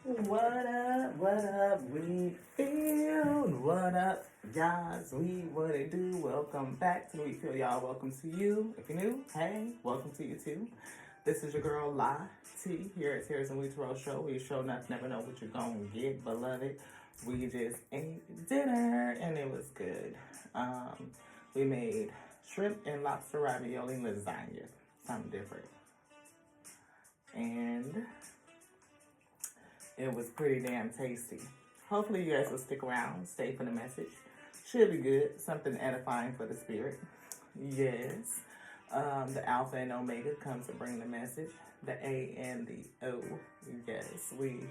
What up, we feel? What up, guys? What it do? Welcome back to We Feel, y'all. Welcome to you. If you're new, hey, welcome to you too. This is your girl, La T, here at Tears and We Terrell Show. We show enough, never know what you're gonna get, beloved. We just ate dinner, and it was good. We made shrimp and lobster ravioli lasagna, something different. And it was pretty damn tasty. Hopefully you guys will stick around, stay for the message. Should be good, something edifying for the spirit. Yes. The Alpha and Omega comes to bring the message. The A and the O. Yes, we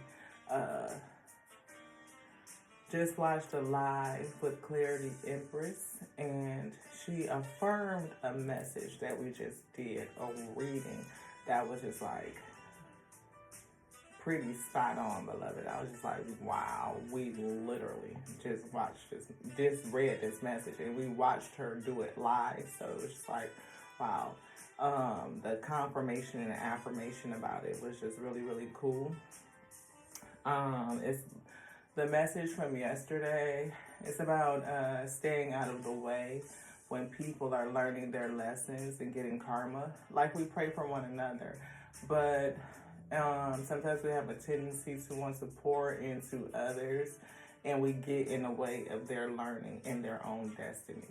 just watched a live with Clarity Empress, and she affirmed a message that we just did, a reading that was just like pretty spot on, beloved. I was just like, wow, we literally just watched just read this message, and we watched her do it live. So it was just like, wow. The confirmation and the affirmation about it was just really, really cool. It's the message from yesterday. It's about staying out of the way when people are learning their lessons and getting karma. Like, we pray for one another, but sometimes we have a tendency to want to pour into others, and we get in the way of their learning and their own destiny.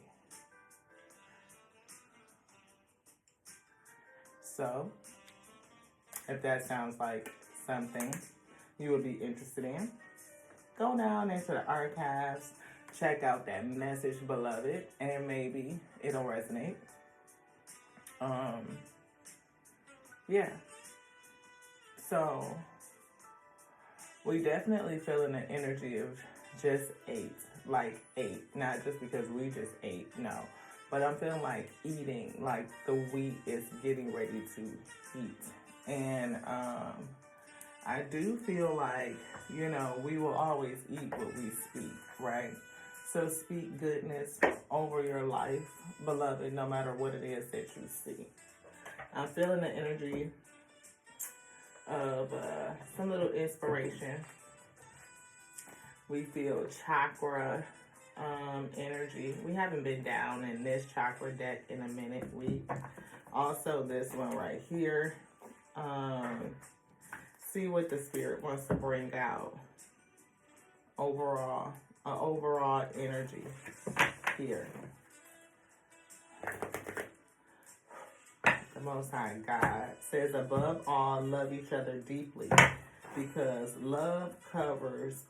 So, if that sounds like something you would be interested in, go down into the archives, check out that message, beloved, and maybe it'll resonate. Yeah. So, we definitely feeling the energy of just ate, like ate, not just because we just ate, no. But I'm feeling like eating, like the wheat is getting ready to eat. And I do feel like, we will always eat what we speak, right? So speak goodness over your life, beloved, no matter what it is that you see. I'm feeling the energy of some little inspiration. We feel chakra energy. We haven't been down in this chakra deck in a minute. We also, this one right here, see what the spirit wants to bring out overall energy here. The Most High God says, above all, love each other deeply, because love covers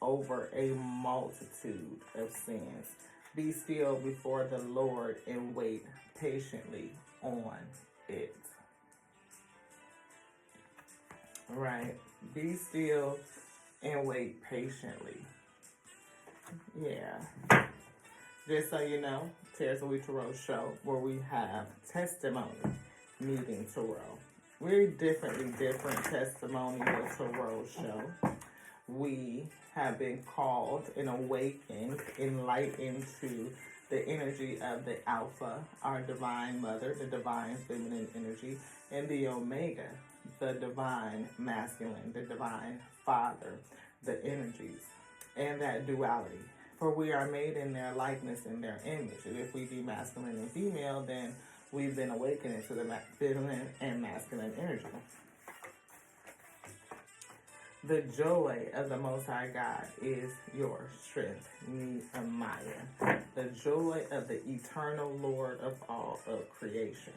over a multitude of sins. Be still before the Lord and wait patiently on it. Right? Be still and wait patiently. Yeah. Just so you know, Tears and We Tarot Show, where we have testimony meeting tarot. We're different testimonial tarot show. We have been called and awakened, enlightened to the energy of the Alpha, our divine mother, the divine feminine energy, and the Omega, the divine masculine, the divine father, the energies, and that duality. For we are made in their likeness and their image. And if we be masculine and female, then we've been awakened into the feminine and masculine energy. The joy of the Most High God is your strength, Nehemiah. The joy of the eternal Lord of all of creation.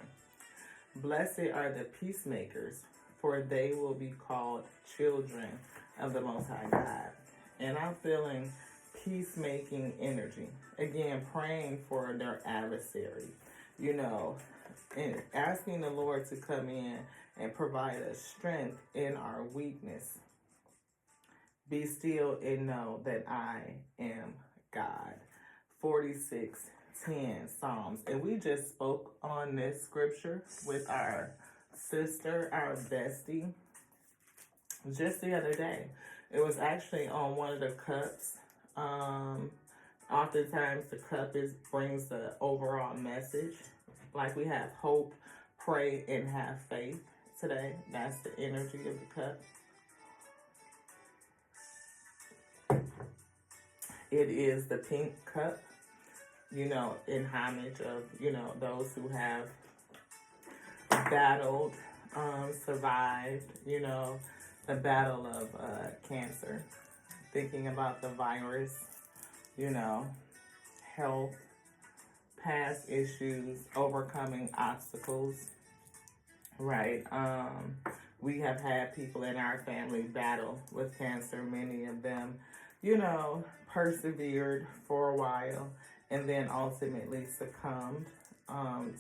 Blessed are the peacemakers, for they will be called children of the Most High God. And I'm feeling peacemaking energy. Again, praying for their adversary, and asking the Lord to come in and provide us strength in our weakness. Be still and know that I am God. 46:10 Psalms. And we just spoke on this scripture with our sister, our bestie, just the other day. It was actually on one of the cups. Oftentimes the cup brings the overall message. Like, we have hope, pray, and have faith today. That's the energy of the cup. It is the pink cup, you know, in homage of, you know, those who have battled, survived, you know, the battle of cancer. Thinking about the virus, you know, health, past issues, overcoming obstacles, right? We have had people in our family battle with cancer. Many of them, you know, persevered for a while and then ultimately succumbed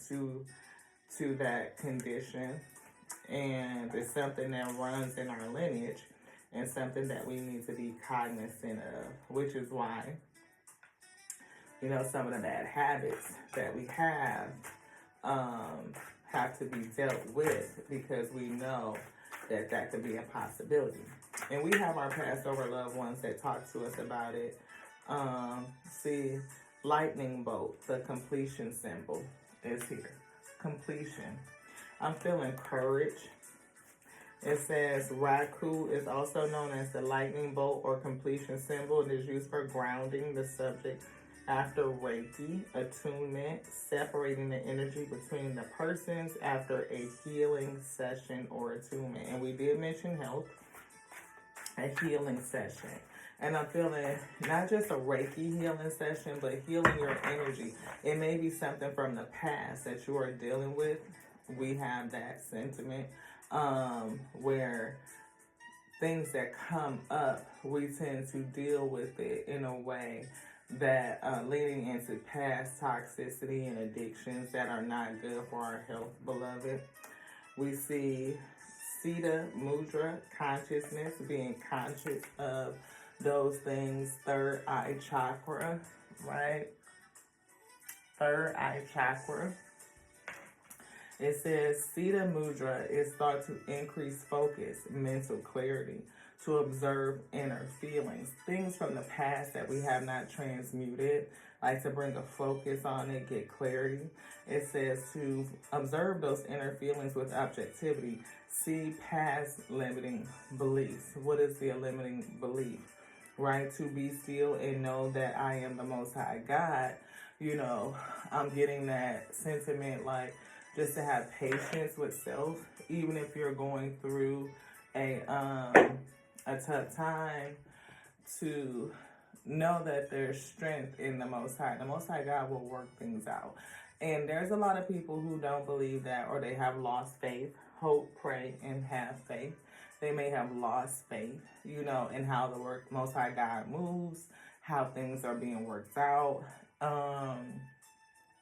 to that condition. And it's something that runs in our lineage and something that we need to be cognizant of, which is why, you know, some of the bad habits that we have to be dealt with, because we know that that could be a possibility. And we have our Passover loved ones that talk to us about it. See, lightning bolt, the completion symbol is here. Completion. I'm feeling courage. It says Raku is also known as the lightning bolt or completion symbol. It is used for grounding the subject after Reiki, attunement, separating the energy between the persons after a healing session or attunement. And we did mention health, a healing session. And I'm feeling not just a Reiki healing session, but healing your energy. It may be something from the past that you are dealing with. We have that sentiment where things that come up, we tend to deal with it in a way that leading into past toxicity and addictions that are not good for our health, beloved. We see Sita Mudra, consciousness, being conscious of those things. Third eye chakra, right? Third eye chakra. It says Sita Mudra is thought to increase focus, mental clarity, to observe inner feelings, things from the past that we have not transmuted, like to bring a focus on it, get clarity. It says to observe those inner feelings with objectivity, see past limiting beliefs. What is the limiting belief? Right? To be still and know that I am the Most High God. You know, I'm getting that sentiment, like just to have patience with self, even if you're going through a tough time, to know that there's strength in the Most High. The Most High God will work things out. And there's a lot of people who don't believe that, or they have lost faith. Hope, pray, and have faith. They may have lost faith, you know, in how the Most High God moves, how things are being worked out.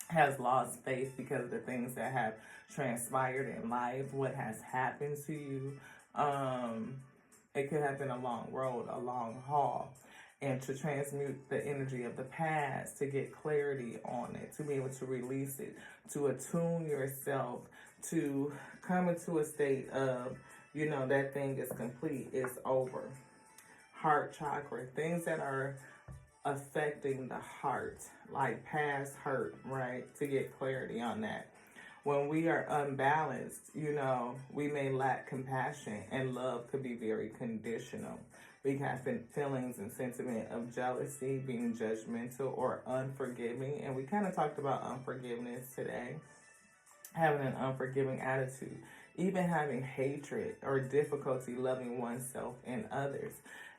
Has lost faith because of the things that have transpired in life, what has happened to you. It could have been a long road, a long haul. And to transmute the energy of the past, to get clarity on it, to be able to release it, to attune yourself, to come into a state of, you know, that thing is complete, it's over. Heart chakra, things that are affecting the heart, like past hurt, right? To get clarity on that. When we are unbalanced, you know, we may lack compassion, and love could be very conditional. We have feelings and sentiment of jealousy, being judgmental or unforgiving. And we kind of talked about unforgiveness today. Having an unforgiving attitude. Even having hatred or difficulty loving oneself and others.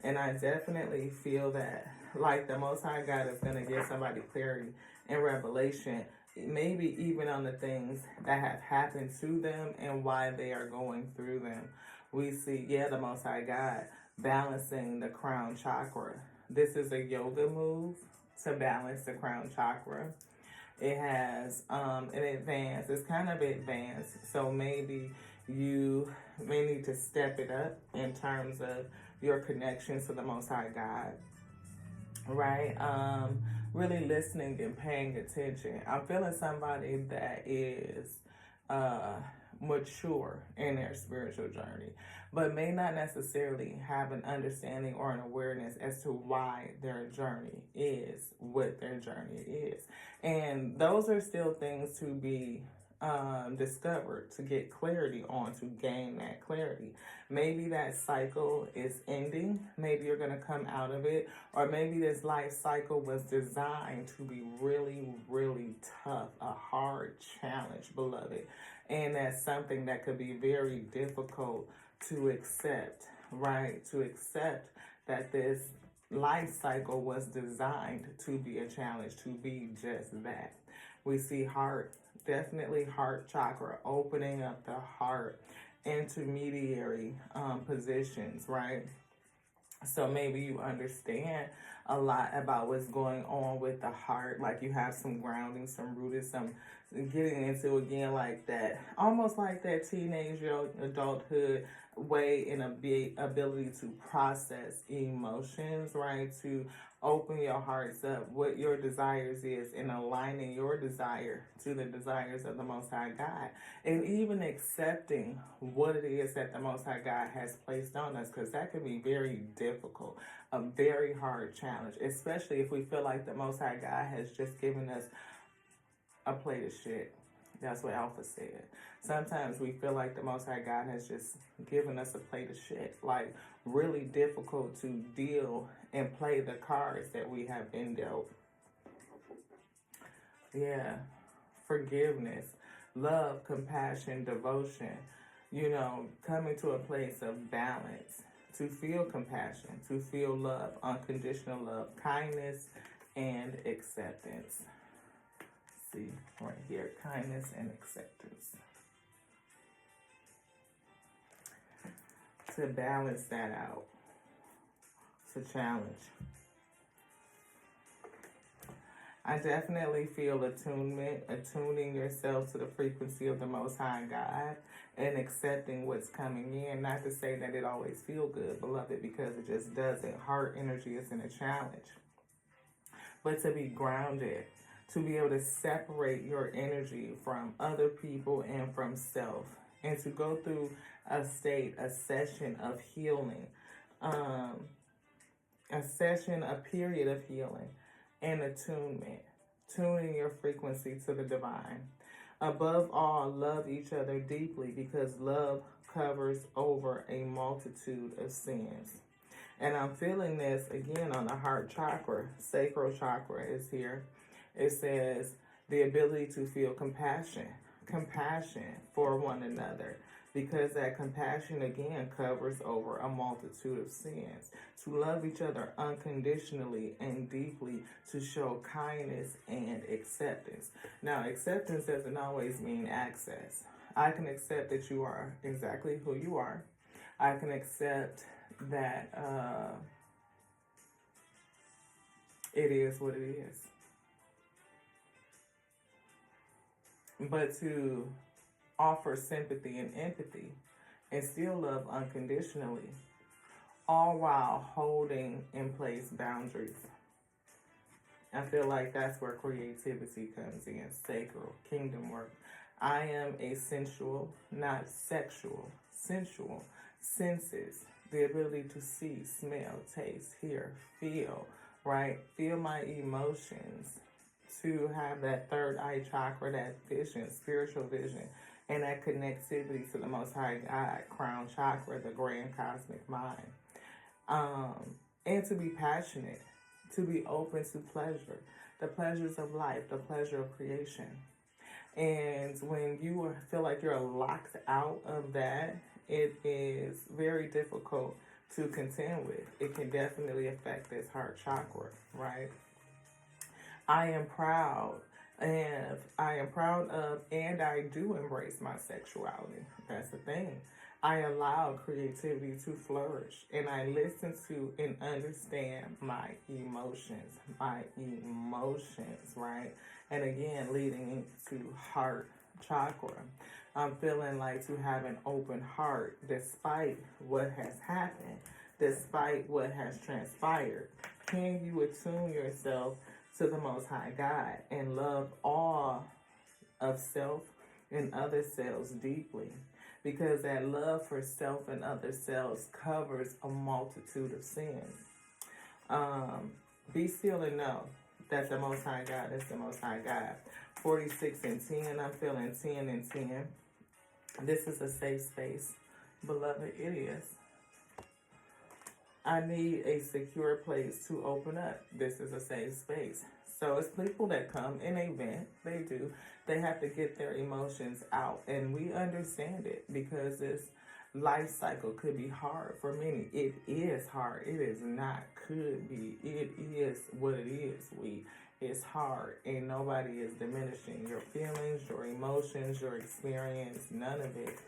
And I definitely feel that, like, the Most High God is going to give somebody clarity and revelation, maybe even on the things that have happened to them and why they are going through them. We see, the Most High God balancing the crown chakra. This is a yoga move to balance the crown chakra. It has an advance. It's kind of advanced, so maybe you may need to step it up in terms of your connection to the Most High God, right? Really listening and paying attention. I'm feeling somebody that is mature in their spiritual journey, but may not necessarily have an understanding or an awareness as to why their journey is what their journey is. And those are still things to be discovered, to get clarity on, to gain that clarity. Maybe that cycle is ending. Maybe you're going to come out of it. Or maybe this life cycle was designed to be really, really tough, a hard challenge, beloved. And that's something that could be very difficult to accept, right? To accept that this life cycle was designed to be a challenge, to be just that. We see heart, definitely heart chakra, opening up the heart, intermediary positions, right? So maybe you understand a lot about what's going on with the heart, like you have some grounding, some rooted, some getting into again like that, almost like that teenage adulthood way and ability to process emotions, right? To open your hearts up, what your desires is, and aligning your desire to the desires of the Most High God, and even accepting what it is that the Most High God has placed on us, because that can be very difficult, a very hard challenge, especially if we feel like the Most High God has just given us a plate of shit. That's what Alpha said. Sometimes we feel like the Most High God has just given us a plate of shit. Like, really difficult to deal and play the cards that we have been dealt. Yeah. Forgiveness, love, compassion, devotion. You know, coming to a place of balance. To feel compassion, to feel love, unconditional love, kindness, and acceptance. See right here, kindness and acceptance. To balance that out, it's a challenge. I definitely feel attuning yourself to the frequency of the Most High God and accepting what's coming in. Not to say that it always feels good, beloved, because it just doesn't. Heart energy isn't a challenge. But to be grounded, to be able to separate your energy from other people and from self, and to go through a session of healing, a period of healing and attunement, tuning your frequency to the divine. Above all, love each other deeply, because love covers over a multitude of sins. And I'm feeling this again on the heart chakra. Sacral chakra is here. It says the ability to feel compassion for one another, because that compassion again covers over a multitude of sins. To love each other unconditionally and deeply, to show kindness and acceptance. Now, acceptance doesn't always mean access. I can accept that you are exactly who you are. I can accept that it is what it is. But to offer sympathy and empathy and still love unconditionally, all while holding in place boundaries. I feel like that's where creativity comes in. Sacral, kingdom work. I am a sensual, not sexual, sensual. Senses, the ability to see, smell, taste, hear, feel, right? Feel my emotions. To have that third eye chakra, that vision, spiritual vision, and that connectivity to the Most High God, crown chakra, the grand cosmic mind. And to be passionate, to be open to pleasure, the pleasures of life, the pleasure of creation. And when you feel like you're locked out of that, it is very difficult to contend with. It can definitely affect this heart chakra, right? I am proud of, and I do embrace my sexuality. That's the thing. I allow creativity to flourish, and I listen to and understand my emotions, right? And again, leading into heart chakra. I'm feeling like to have an open heart despite what has happened, despite what has transpired. Can you attune yourself to the Most High God and love all of self and other selves deeply? Because that love for self and other selves covers a multitude of sins. Be still and know That's the Most High God. That's the Most High God. 46 and 10. I'm feeling 10 and 10. This is a safe space. Beloved, it is. I need a secure place to open up. This is a safe space. So it's people that come in a vent. They do. They have to get their emotions out. And we understand it because this life cycle could be hard for many. It is hard. It is not could be. It is what it is. It's hard. And nobody is diminishing your feelings, your emotions, your experience, none of it.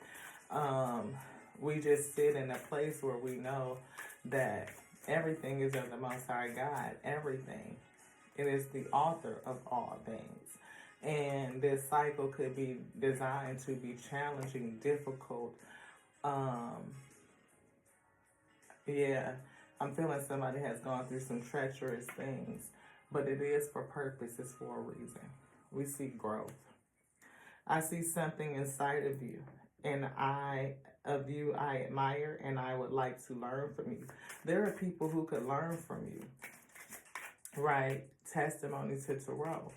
We just sit in a place where we know that everything is of the Most High God. Everything. It is the author of all things. And this cycle could be designed to be challenging, difficult. Yeah, I'm feeling somebody has gone through some treacherous things, but it is for purpose. It's for a reason. We see growth. I see something inside of you, and I admire, and I would like to learn from you. There are people who could learn from you, right? Testimony to Tarot.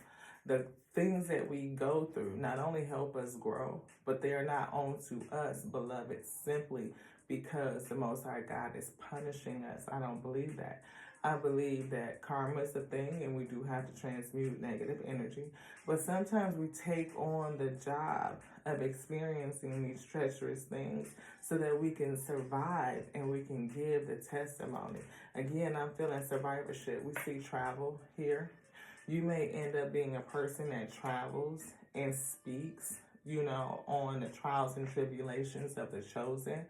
The things that we go through not only help us grow, but they are not onto us, beloved, simply because the Most High God is punishing us. I don't believe that. I believe that karma is a thing and we do have to transmute negative energy. But sometimes we take on the job of experiencing these treacherous things so that we can survive and we can give the testimony. Again, I'm feeling survivorship. We see travel here. You may end up being a person that travels and speaks, on the trials and tribulations of the chosen.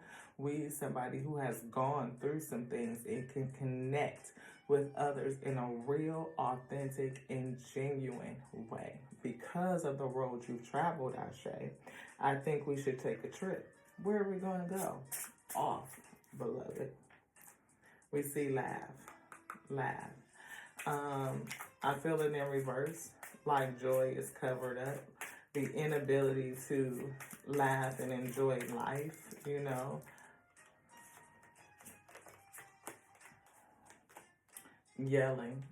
Somebody who has gone through some things and can connect with others in a real, authentic, and genuine way. Because of the road you've traveled, Ashe, I think we should take a trip. Where are we going to go? Off, beloved. We see laugh. I feel it in reverse, like joy is covered up. The inability to laugh and enjoy life, Yelling,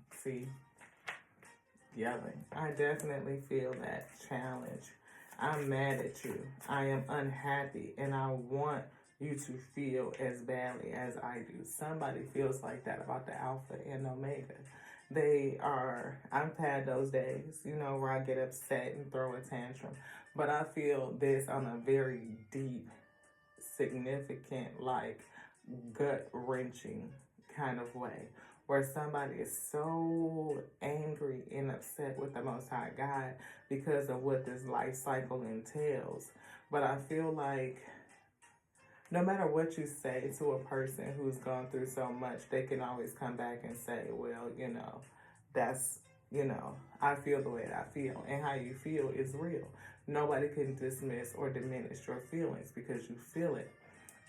yelling. I definitely feel that challenge. I'm mad at you. I am unhappy, and I want you to feel as badly as I do. Somebody feels like that about the Alpha and Omega. I've had those days, where I get upset and throw a tantrum. But I feel this on a very deep, significant, gut-wrenching kind of way, where somebody is so angry and upset with the Most High God because of what this life cycle entails. But I feel like no matter what you say to a person who's gone through so much, they can always come back and say, well, that's, I feel the way that I feel. And how you feel is real. Nobody can dismiss or diminish your feelings because you feel it.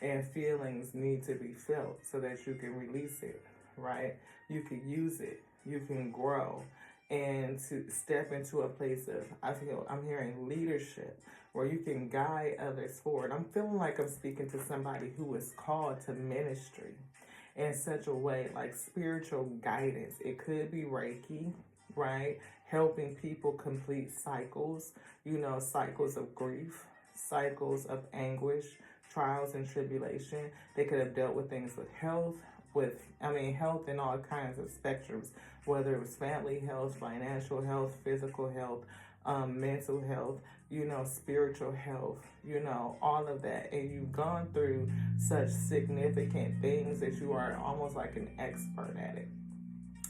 And feelings need to be felt so that you can release it, right? You can use it. You can grow. And to step into a place of, I'm hearing leadership, where you can guide others forward. I'm feeling like I'm speaking to somebody who is called to ministry in such a way, like spiritual guidance. It could be Reiki, right? Helping people complete cycles, cycles of grief, cycles of anguish, trials and tribulation. They could have dealt with things with health, health in all kinds of spectrums, whether it was family health, financial health, physical health, mental health, spiritual health, all of that. And you've gone through such significant things that you are almost like an expert at it.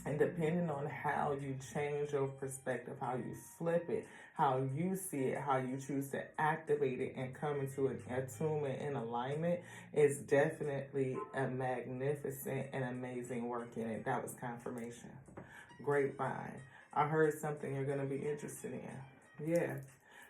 And depending on how you change your perspective, how you flip it, how you see it, how you choose to activate it and come into an attunement and alignment, is definitely a magnificent and amazing work in it. That was confirmation. Grapevine. I heard something you're going to be interested in. Yeah.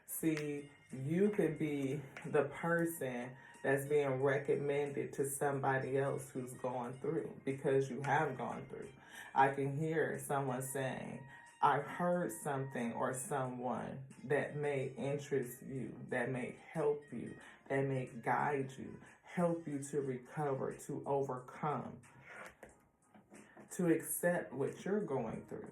See, you could be the person that's being recommended to somebody else who's going through, because you have gone through. I can hear someone saying, I've heard something or someone that may interest you, that may help you, that may guide you, help you to recover, to overcome, to accept what you're going through.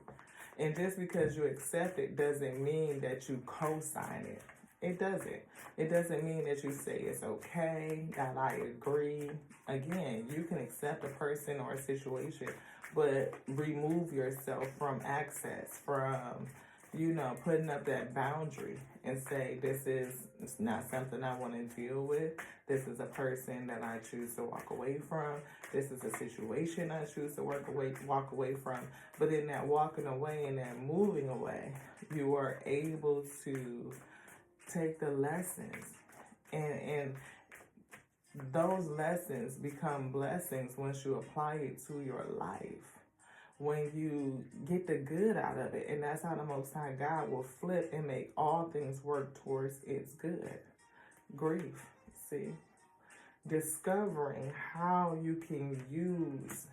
And just because you accept it doesn't mean that you co-sign it. It doesn't. It doesn't mean that you say it's okay, that I agree. Again, you can accept a person or a situation, but remove yourself from access, from, putting up that boundary and say, this is not something I want to deal with. This is a person that I choose to walk away from. This is a situation I choose to walk away from. But in that walking away and that moving away, you are able to take the lessons, and those lessons become blessings once you apply it to your life, when you get the good out of it. And that's how the Most High God will flip and make all things work towards its good. Grief, see? Discovering how you can use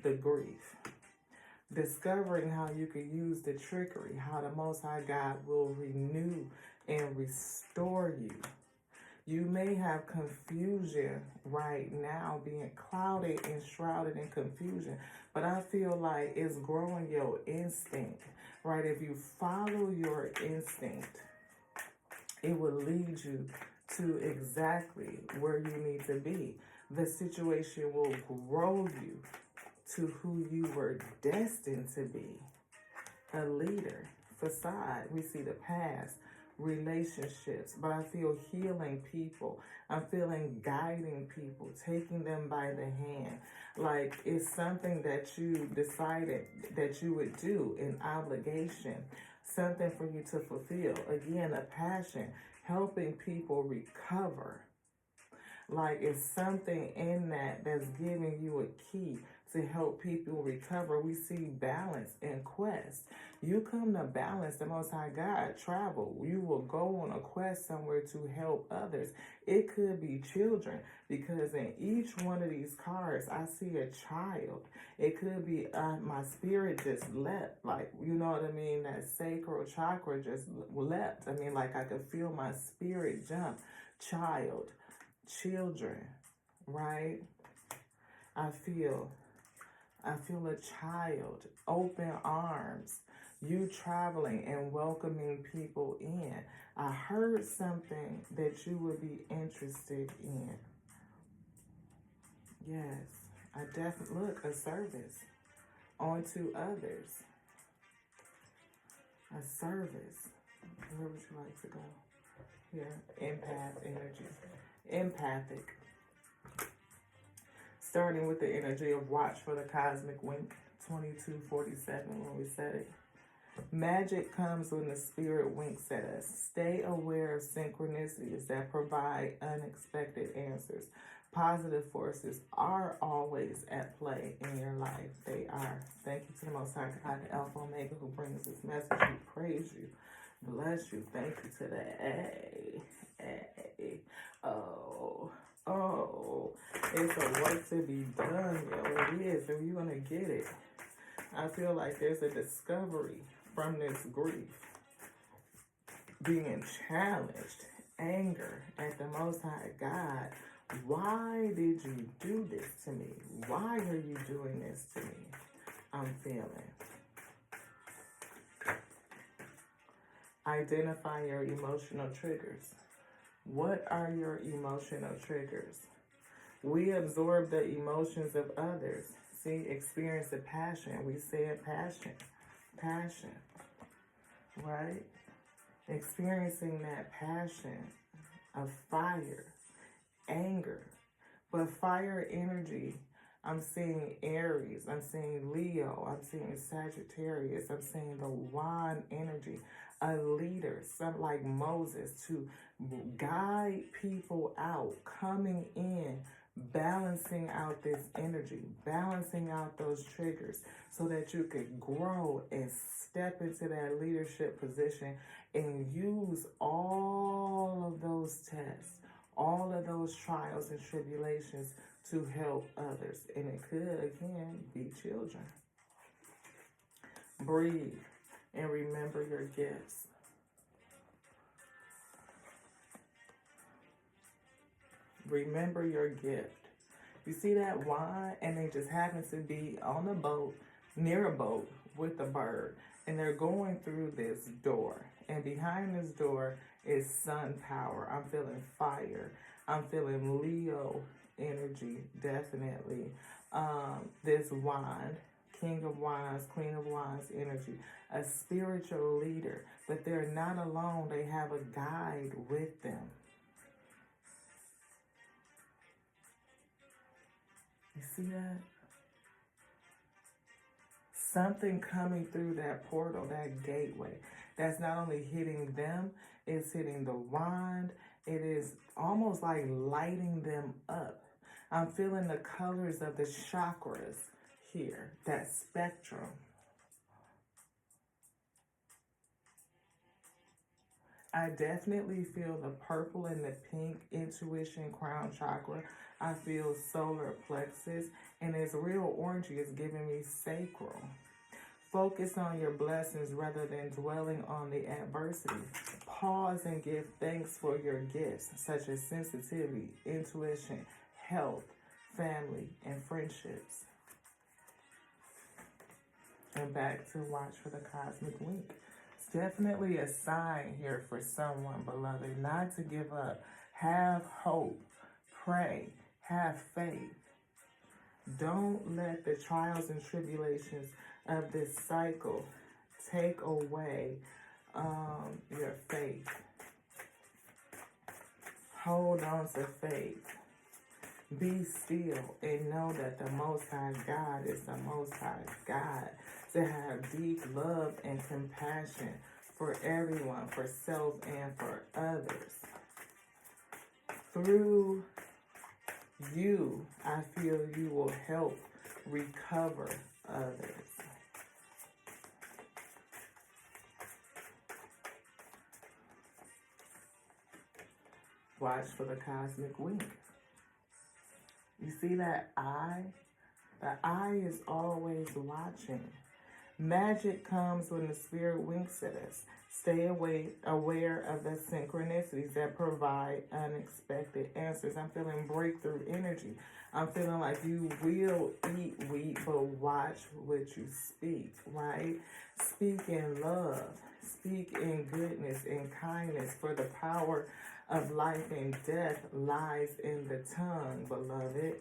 the grief. Discovering how you can use the trickery, how the Most High God will renew and restore you. You may have confusion right now, being clouded and shrouded in confusion, but I feel like it's growing your instinct, right? If you follow your instinct, it will lead you to exactly where you need to be. The situation will grow you to who you were destined to be. A leader, facade, we see the past, relationships, but I feel healing people. I'm feeling guiding people, taking them by the hand. Like it's something that you decided that you would do, an obligation, something for you to fulfill. Again, a passion, helping people recover. Like it's something in that that's giving you a key to help people recover. We see balance and quest. You come to balance the Most High God, travel. You will go on a quest somewhere to help others. It could be children, because in each one of these cards, I see a child. It could be my spirit just leapt, like, you know what I mean? That sacral chakra just leapt. I mean, like I could feel my spirit jump. Child, children, right? I feel a child, open arms, you traveling and welcoming people in. I heard something that you would be interested in. Yes, I definitely, look, a service onto others. A service. Where would you like to go? Here, empath energy. Empathic. Starting with the energy of watch for the cosmic wink, 2247 when we said it. Magic comes when the spirit winks at us. Stay aware of synchronicities that provide unexpected answers. Positive forces are always at play in your life. They are. Thank you to the Most High God, the Alpha Omega, who brings this message. We praise you. Bless you. Thank you to the Oh, it's a work to be done, yo. It is, and you're going to get it. I feel like there's a discovery from this grief. Being challenged, anger at the Most High God. Why did you do this to me? Why are you doing this to me? I'm feeling. Identify your emotional triggers. What are your emotional triggers? We absorb the emotions of others. See, experience the passion. We said passion. Passion. Right? Experiencing that passion of fire, anger. But fire energy, I'm seeing Aries, I'm seeing Leo, I'm seeing Sagittarius, I'm seeing the wand energy. A leader, something like Moses, to guide people out, coming in, balancing out this energy, balancing out those triggers so that you could grow and step into that leadership position and use all of those tests, all of those trials and tribulations to help others. And it could, again, be children. Breathe. And remember your gifts. Remember your gift. You see that wand, and they just happen to be on a boat, near a boat, with a bird. And they're going through this door. And behind this door is sun power. I'm feeling fire. I'm feeling Leo energy, definitely. This wand, King of Wands, Queen of Wands energy, a spiritual leader. But they're not alone. They have a guide with them. You see that? Something coming through that portal, that gateway, that's not only hitting them, it's hitting the wand. It is almost like lighting them up. I'm feeling the colors of the chakras here, that spectrum. I definitely feel the purple and the pink, intuition, crown chakra. I feel solar plexus, and it's real orangey. It's giving me sacral. Focus on your blessings rather than dwelling on the adversity. Pause and give thanks for your gifts, such as sensitivity, intuition, health, family, and friendships. And back to watch for the cosmic wink. It's definitely a sign here for someone, beloved, not to give up. Have hope. Pray. Have faith. Don't let the trials and tribulations of this cycle take away your faith. Hold on to faith. Be still and know that the Most High God is the Most High God. To have deep love and compassion for everyone, for self and for others. Through you, I feel you will help recover others. Watch for the cosmic wink. You see that eye? The eye is always watching. Magic comes when the spirit winks at us. Stay aware of the synchronicities that provide unexpected answers. I'm feeling breakthrough energy. I'm feeling like you will eat wheat, but watch what you speak, right? Speak in love. Speak in goodness and kindness, for the power of life and death lies in the tongue, beloved.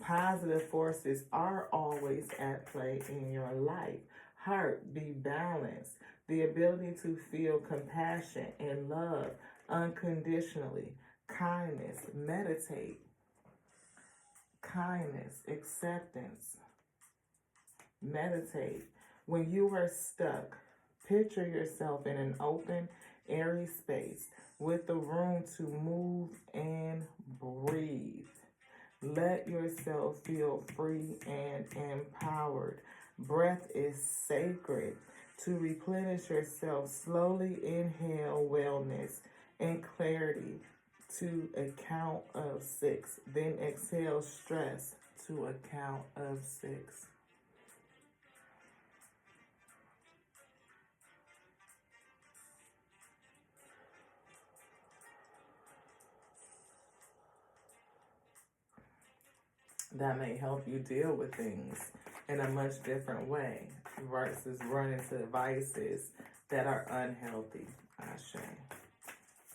Positive forces are always at play in your life. Heart, be balanced. The ability to feel compassion and love unconditionally. Kindness, meditate. Kindness, acceptance. Meditate. When you are stuck, picture yourself in an open, airy space with the room to move and breathe. Let yourself feel free and empowered. Breath is sacred. To replenish yourself, slowly inhale wellness and clarity to a count of 6. Then exhale stress to a count of 6. That may help you deal with things in a much different way versus running to vices that are unhealthy. Ashe.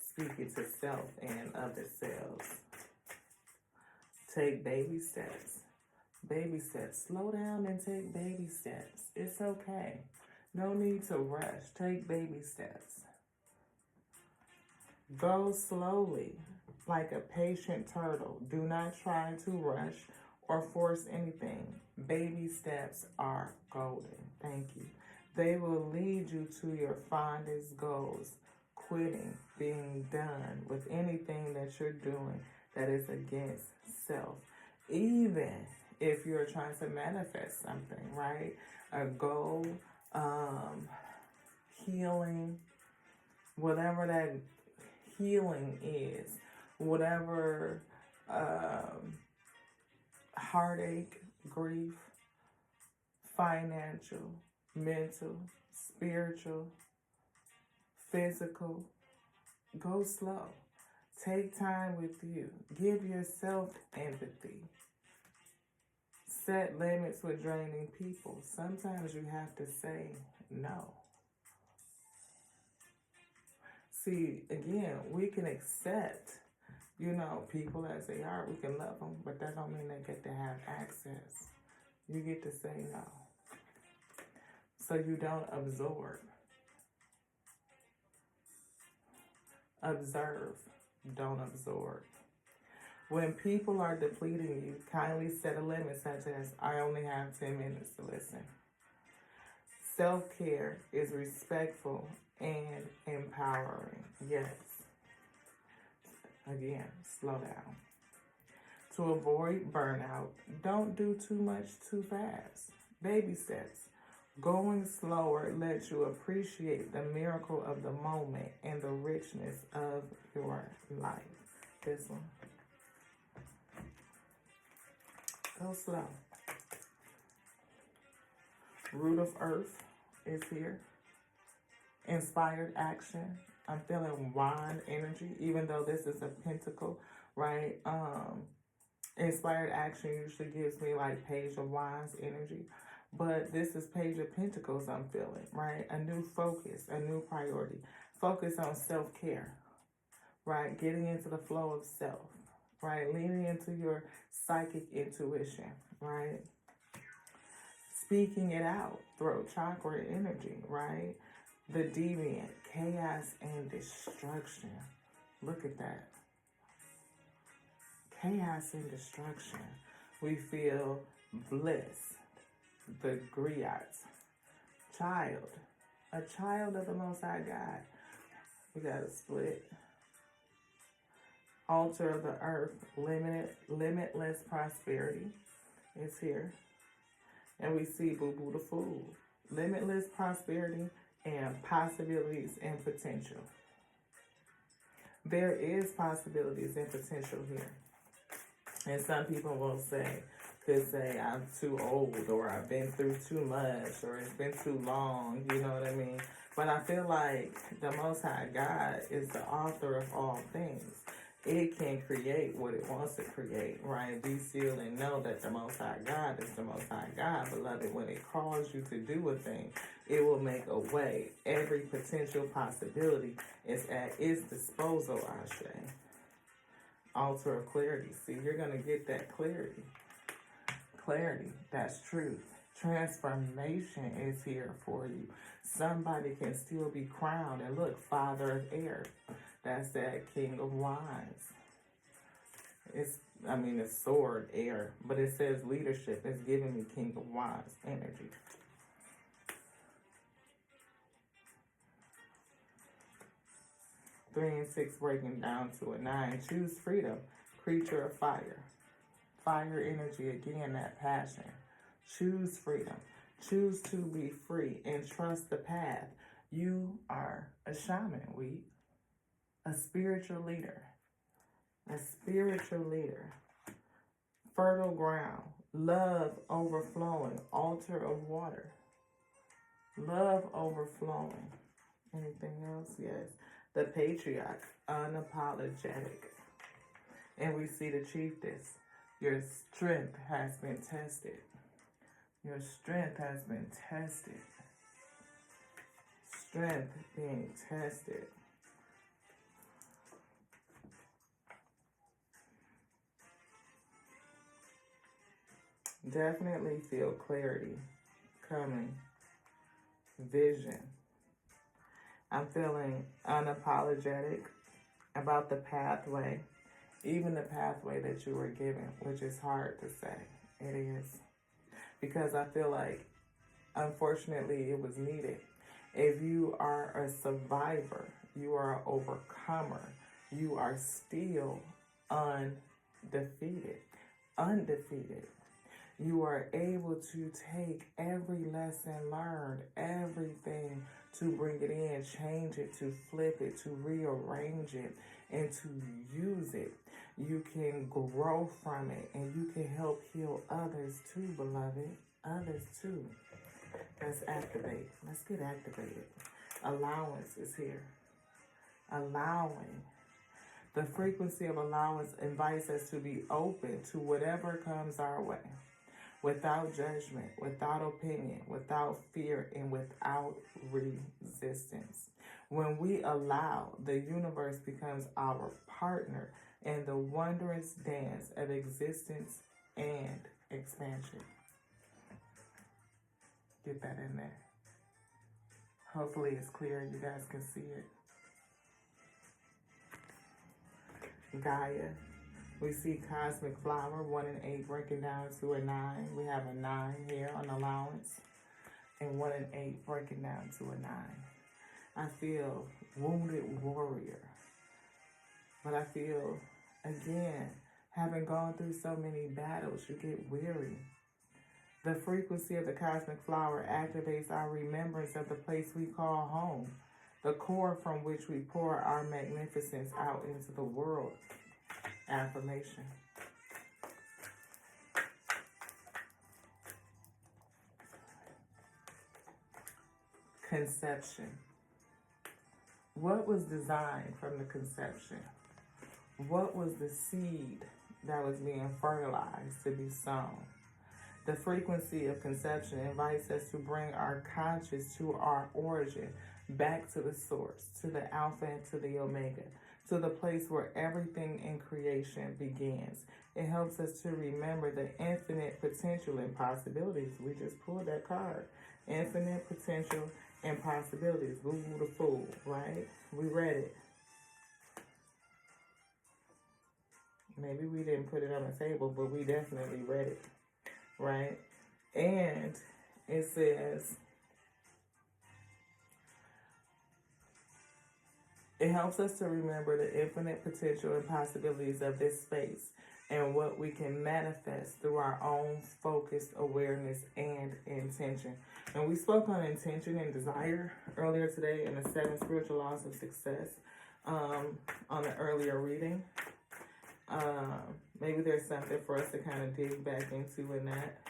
Speaking to self and other selves. Take baby steps. Baby steps. Slow down and take baby steps. It's okay. No need to rush. Take baby steps. Go slowly, like a patient turtle. Do not try to rush or force anything. Baby steps are golden. Thank you. They will lead you to your fondest goals. Quitting, being done with anything that you're doing that is against self. Even if you're trying to manifest something, right? A goal, healing, whatever that healing is, whatever heartache, grief, financial, mental, spiritual, physical, go slow. Take time with you. Give yourself empathy. Set limits with draining people. Sometimes you have to say no. See, again, we can accept, people as they are. We can love them, but that don't mean they get to have access. You get to say no. So you don't absorb. Observe, don't absorb. When people are depleting you, kindly set a limit such as, I only have 10 minutes to listen. Self-care is respectful and empowering. Yes. Again, slow down. To avoid burnout, don't do too much too fast. Baby steps. Going slower lets you appreciate the miracle of the moment and the richness of your life. This one. Go slow. Root of Earth is here. Inspired action. I'm feeling wand energy, even though this is a pentacle, right? Inspired action usually gives me like Page of Wands energy. But this is Page of Pentacles I'm feeling, right? A new focus, a new priority. Focus on self-care, right? Getting into the flow of self, right? Leaning into your psychic intuition, right? Speaking it out, throat chakra energy, right? The deviant, chaos and destruction. Look at that. Chaos and destruction. We feel bliss. The griot. Child. A child of the Most High God. We got a split. Altar of the earth. Limitless prosperity is here. And we see Boo Boo the Fool. Limitless prosperity and possibilities and potential. There is possibilities and potential here. And some people will could say, I'm too old, or I've been through too much, or it's been too long, you know what I mean? But I feel like the Most High God is the author of all things. It can create what it wants to create, right? Be still and know that the Most High God is the Most High God, beloved. When it calls you to do a thing, it will make a way. Every potential possibility is at its disposal, Ashe. Altar of clarity. See, you're going to get that clarity. Clarity, that's truth. Transformation is here for you. Somebody can still be crowned. And look, Father of Air. That's that King of Wands. It's sword, air. But it says leadership. It's giving me King of Wands energy. Three and six breaking down to a 9. Choose freedom. Creature of fire. Fire energy, again, that passion. Choose freedom. Choose to be free and trust the path. You are a shaman, a spiritual leader. A spiritual leader. Fertile ground. Love overflowing. Altar of water. Love overflowing. Anything else? Yes. The patriarch. Unapologetic. And we see the chiefess. Your strength has been tested. Your strength has been tested. Strength being tested. Definitely feel clarity coming. Vision. I'm feeling unapologetic about the pathway. Even the pathway that you were given, which is hard to say. It is. Because I feel like, unfortunately, it was needed. If you are a survivor, you are an overcomer, you are still undefeated. Undefeated. You are able to take every lesson learned, everything, to bring it in, change it, to flip it, to rearrange it, and to use it. You can grow from it, and you can help heal others too, beloved. Others too. Let's activate. Let's get activated. Allowance is here. Allowing. The frequency of allowance invites us to be open to whatever comes our way. without judgment, without opinion, without fear, and without resistance. When we allow, the universe becomes our partner in the wondrous dance of existence and expansion. Get that in there. Hopefully it's clear. You guys can see it. Gaia. We see cosmic flower, 1 and 8 breaking down to a 9. We have a 9 here on allowance. And 1 and 8 breaking down to a 9. I feel wounded warrior. But I feel, again, having gone through so many battles, you get weary. The frequency of the cosmic flower activates our remembrance of the place we call home, the core from which we pour our magnificence out into the world. Affirmation. Conception. What was designed from the conception? What was the seed that was being fertilized to be sown? The frequency of conception invites us to bring our conscious to our origin, back to the source, to the Alpha and to the Omega, to the place where everything in creation begins. It helps us to remember the infinite potential and possibilities. We just pulled that card. Infinite potential and possibilities. Boo the fool, right? We read it. Maybe we didn't put it on the table, but we definitely read it, right? And it says, it helps us to remember the infinite potential and possibilities of this space and what we can manifest through our own focused awareness and intention. And we spoke on intention and desire earlier today in the 7 spiritual laws of success on the earlier reading. Maybe there's something for us to kind of dig back into in that.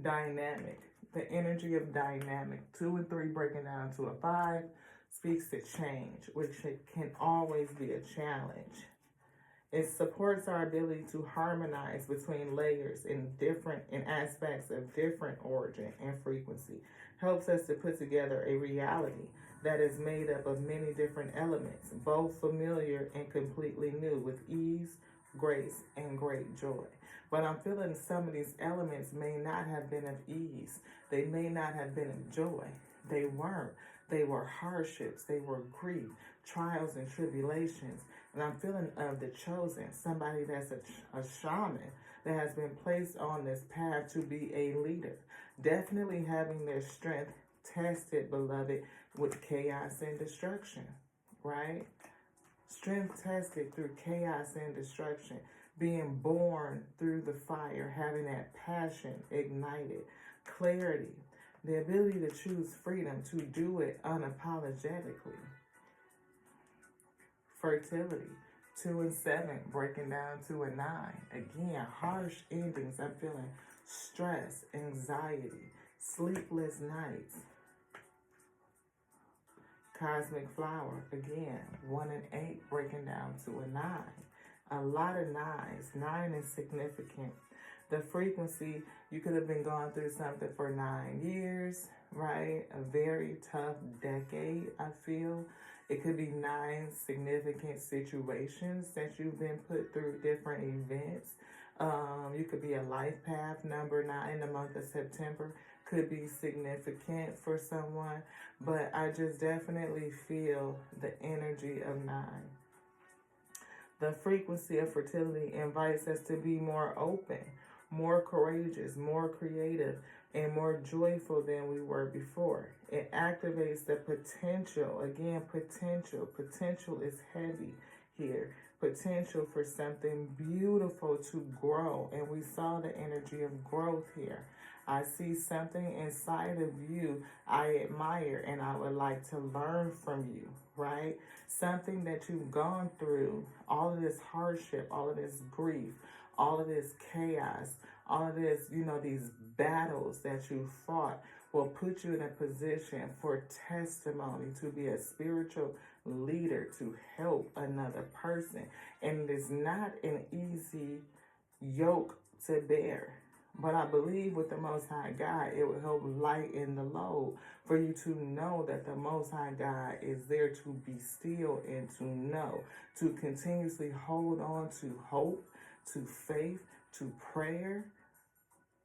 Dynamic. The energy of dynamic. 2 and 3 breaking down to a 5 speaks to change, which can always be a challenge. It supports our ability to harmonize between layers in aspects of different origin and frequency. Helps us to put together a reality that is made up of many different elements, both familiar and completely new, with ease, grace, and great joy. But I'm feeling some of these elements may not have been of ease. They may not have been of joy. They weren't. They were hardships. They were grief, trials, and tribulations. And I'm feeling of the chosen, somebody that's a shaman that has been placed on this path to be a leader. Definitely having their strength tested, beloved, with chaos and destruction, right? Strength tested through chaos and destruction. Being born through the fire, having that passion ignited, clarity, the ability to choose freedom, to do it unapologetically. Fertility, 2 and 7, breaking down to a 9. Again, harsh endings. I'm feeling stress, anxiety, sleepless nights. Cosmic flower, again, 1 and 8, breaking down to a 9. A lot of 9s. 9 is significant. The frequency, you could have been going through something for 9 years, right? A very tough decade, I feel. It could be 9 significant situations that you've been put through, different events. You could be a life path. Number 9 in the month of September could be significant for someone. But I just definitely feel the energy of 9. The frequency of fertility invites us to be more open, more courageous, more creative, and more joyful than we were before. It activates the potential. Again, potential. Potential is heavy here. Potential for something beautiful to grow. And we saw the energy of growth here. I see something inside of you I admire and I would like to learn from you, right? Something that you've gone through, all of this hardship, all of this grief, all of this chaos, all of this, these battles that you fought will put you in a position for testimony, to be a spiritual leader to help another person. And it is not an easy yoke to bear. But I believe with the Most High God, it will help lighten the load for you to know that the Most High God is there to be still and to know, to continuously hold on to hope, to faith, to prayer,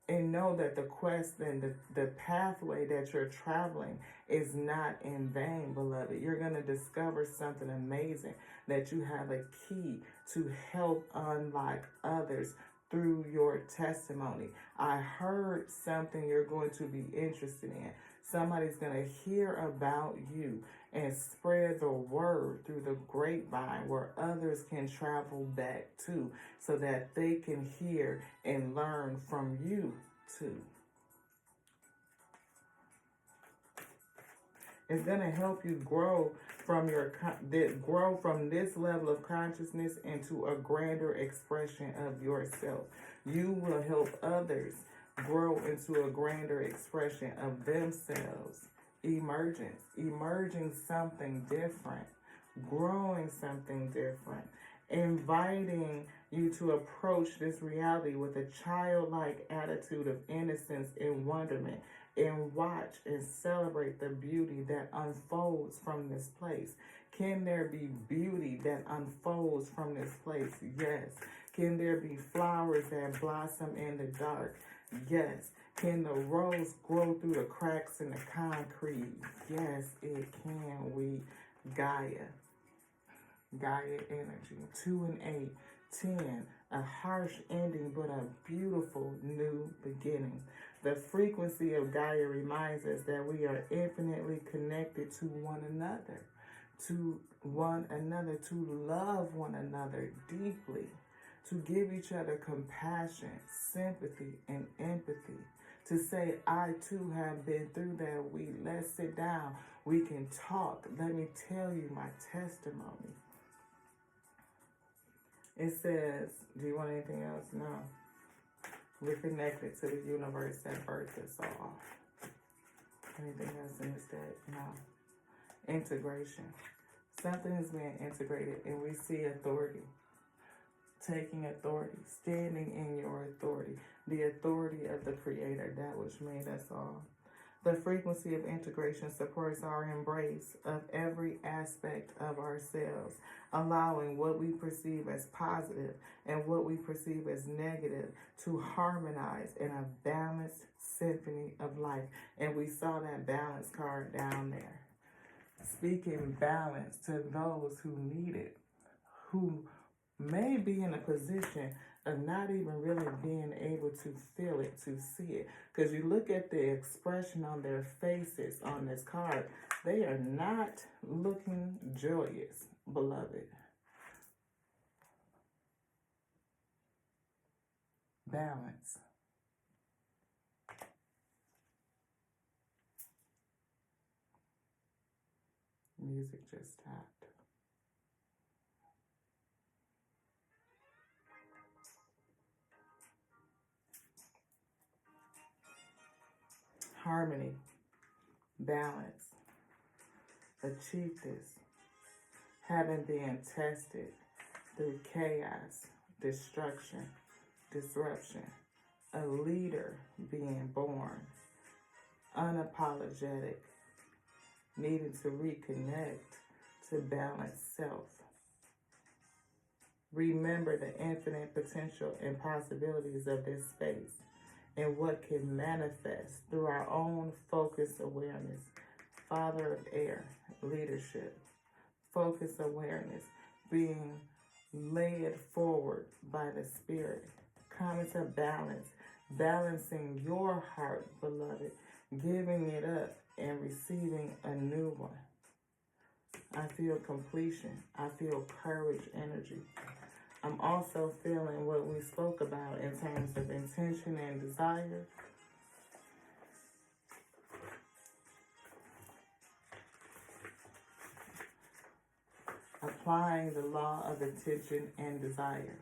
and know that the quest and the pathway that you're traveling is not in vain, beloved. You're going to discover something amazing, that you have a key to help unlock others through your testimony. I heard something you're going to be interested in. Somebody's going to hear about you and spread the word through the grapevine where others can travel back to, so that they can hear and learn from you too. It's going to help you grow from this level of consciousness into a grander expression of yourself. You will help others grow into a grander expression of themselves. Emerging something different, growing something different, inviting you to approach this reality with a childlike attitude of innocence and wonderment, and watch and celebrate the beauty that unfolds from this place. Can there be beauty that unfolds from this place? Yes. Can there be flowers that blossom in the dark? Yes. Can the rose grow through the cracks in the concrete? Yes, it can. Gaia energy. 2 and 8. 10. A harsh ending, but a beautiful new beginning. The frequency of Gaia reminds us that we are infinitely connected to one another, to love one another deeply, to give each other compassion, sympathy, and empathy, to say, I too have been through that. Let's sit down. We can talk. Let me tell you my testimony. It says, do you want anything else? No. We're connected to the universe that birthed us all. Anything else in this deck? No. Integration. Something is being integrated, and we see authority. Taking authority. Standing in your authority. The authority of the Creator, that which made us all. The frequency of integration supports our embrace of every aspect of ourselves, allowing what we perceive as positive and what we perceive as negative to harmonize in a balanced symphony of life. And we saw that balance card down there. Speaking balance to those who need it, who may be in a position of not even really being able to feel it, to see it. Because you look at the expression on their faces on this card, they are not looking joyous, beloved. Balance. Music just stopped. Harmony, balance, achieve this, having been tested through chaos, destruction, disruption, a leader being born, unapologetic, needing to reconnect to balance self. Remember the infinite potential and possibilities of this space and what can manifest through our own focused awareness. Father of air, leadership, focused awareness, being led forward by the Spirit. Coming to balance, balancing your heart, beloved, giving it up and receiving a new one. I feel completion. I feel courage energy. I'm also feeling what we spoke about in terms of intention and desire. Applying the law of intention and desire.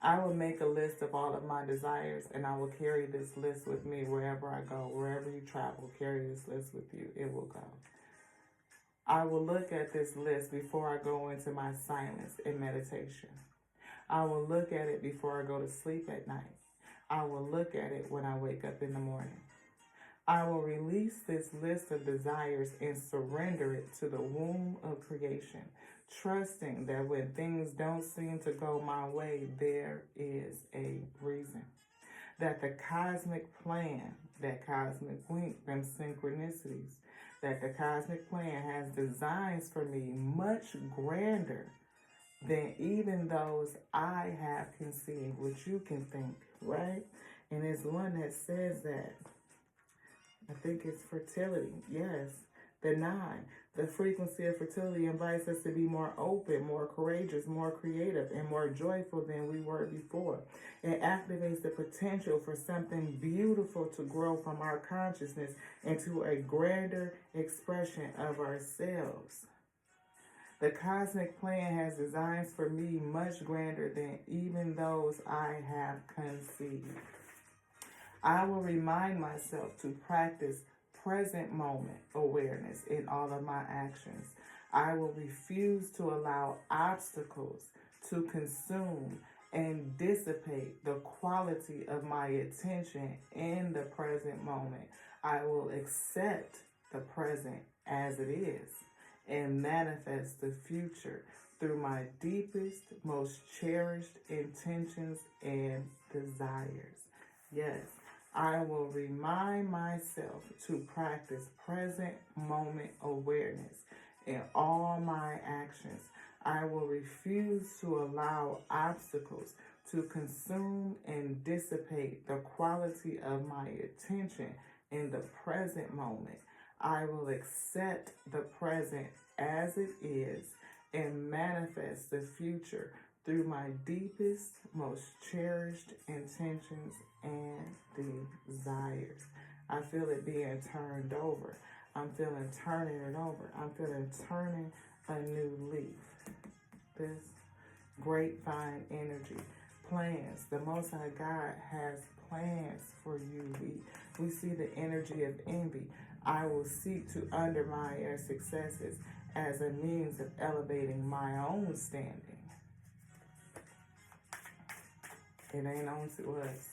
I will make a list of all of my desires, and I will carry this list with me wherever I go. Wherever you travel, carry this list with you. It will go. I will look at this list before I go into my silence and meditation. I will look at it before I go to sleep at night. I will look at it when I wake up in the morning. I will release this list of desires and surrender it to the womb of creation, trusting that when things don't seem to go my way, there is a reason. That the cosmic plan, that cosmic wink, them synchronicities, that the cosmic plan has designs for me much grander than even those I have conceived, which you can think, right? And it's one that says that. I think it's fertility. Yes. The 9. The frequency of fertility invites us to be more open, more courageous, more creative, and more joyful than we were before. It activates the potential for something beautiful to grow from our consciousness into a grander expression of ourselves. The cosmic plan has designs for me much grander than even those I have conceived. I will remind myself to practice present moment awareness in all of my actions. I will refuse to allow obstacles to consume and dissipate the quality of my attention in the present moment. I will accept the present as it is and manifest the future through my deepest, most cherished intentions and desires. Yes. I will remind myself to practice present moment awareness in all my actions. I will refuse to allow obstacles to consume and dissipate the quality of my attention in the present moment. I will accept the present as it is and manifest the future through my deepest, most cherished intentions and desires. I feel it being turned over. I'm feeling turning it over. I'm feeling turning a new leaf. This grapevine energy. Plans. The Most High God has plans for you. We see the energy of envy. I will seek to undermine your successes as a means of elevating my own standing. It ain't on to us.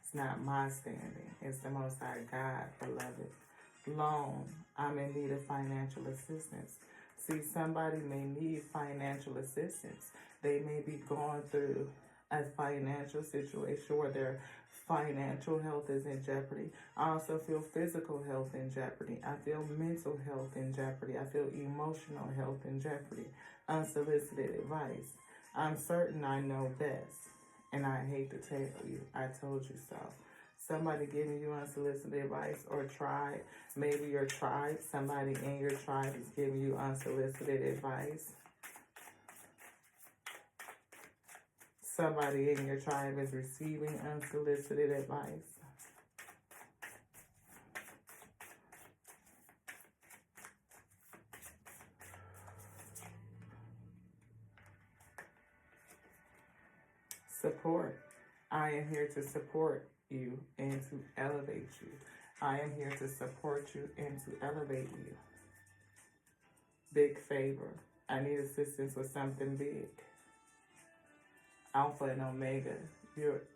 It's not my standing. It's the Most High God, beloved. Loan. I'm in need of financial assistance. See, somebody may need financial assistance. They may be going through a financial situation where their financial health is in jeopardy. I also feel physical health in jeopardy. I feel mental health in jeopardy. I feel emotional health in jeopardy. Unsolicited advice. I'm certain I know best. And I hate to tell you, I told you so. Somebody giving you unsolicited advice or tribe. Maybe your tribe, somebody in your tribe is giving you unsolicited advice. Somebody in your tribe is receiving unsolicited advice. Support. I am here to support you and to elevate you. I am here to support you and to elevate you. Big favor. I need assistance with something big. Alpha and Omega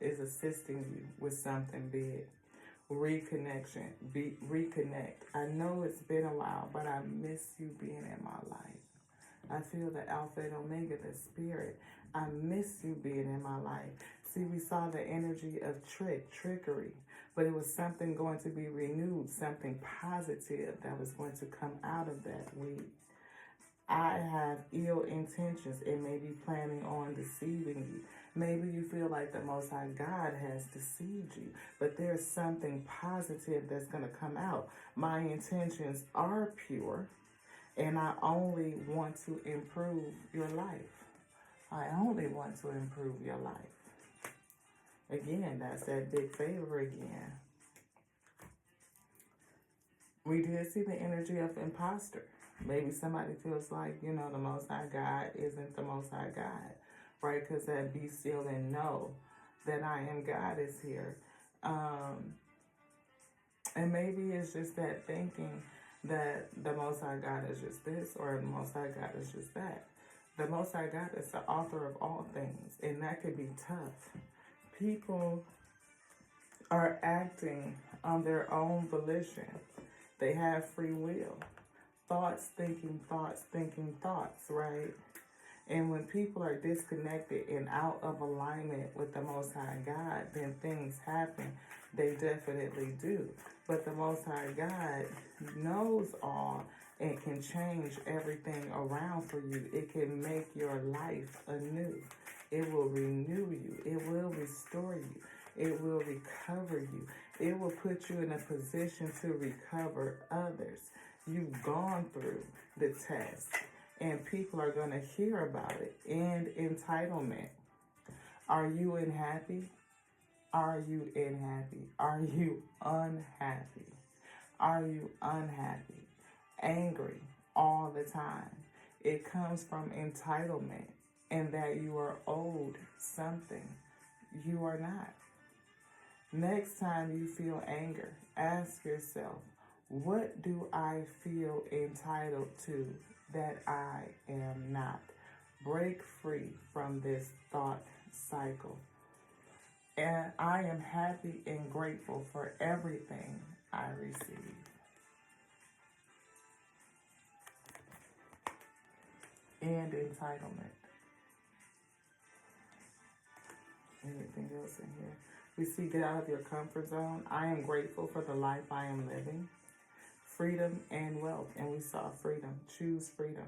is assisting you with something big. Reconnection. Reconnect. I know it's been a while, but I miss you being in my life. I feel the Alpha and Omega, the spirit. I miss you being in my life. See, we saw the energy of trickery, but it was something going to be renewed, something positive that was going to come out of that week. I have ill intentions and may be planning on deceiving you. Maybe you feel like the Most High God has deceived you, but there's something positive that's going to come out. My intentions are pure, and I only want to improve your life. I only want to improve your life. Again, that's that big favor again. We did see the energy of imposter. Maybe somebody feels like, the Most High God isn't the Most High God, right? Because that be still and know that I am God is here. And maybe it's just that thinking that the Most High God is just this or the Most High God is just that. The Most High God is the author of all things, and that can be tough. People are acting on their own volition. They have free will. Thoughts, thinking thoughts, right? And when people are disconnected and out of alignment with the Most High God, then things happen. They definitely do. But the Most High God knows all and can change everything around for you. It can make your life anew. It will renew you. It will restore you. It will recover you. It will put you in a position to recover others. You've gone through the test, and people are going to hear about it. And entitlement. Are you unhappy? Are you unhappy? Are you unhappy? Are you unhappy? Angry all the time. It comes from entitlement and that you are owed something. You are not. Next time you feel anger, ask yourself, what do I feel entitled to that I am not? Break free from this thought cycle. And I am happy and grateful for everything I receive. And entitlement. Anything else in here? We see get out of your comfort zone. I am grateful for the life I am living. Freedom and wealth. And we saw freedom. Choose freedom.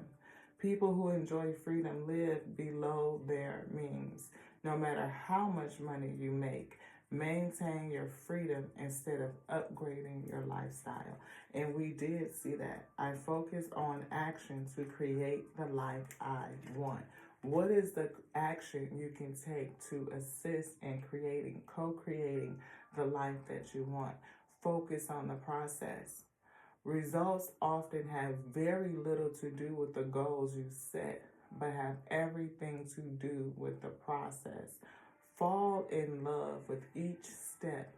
People who enjoy freedom live below their means. No matter how much money you make, maintain your freedom instead of upgrading your lifestyle. And we did see that. I focus on action to create the life I want. What is the action you can take to assist in co-creating the life that you want? Focus on the process. Results often have very little to do with the goals you set, but have everything to do with the process. Fall in love with each step,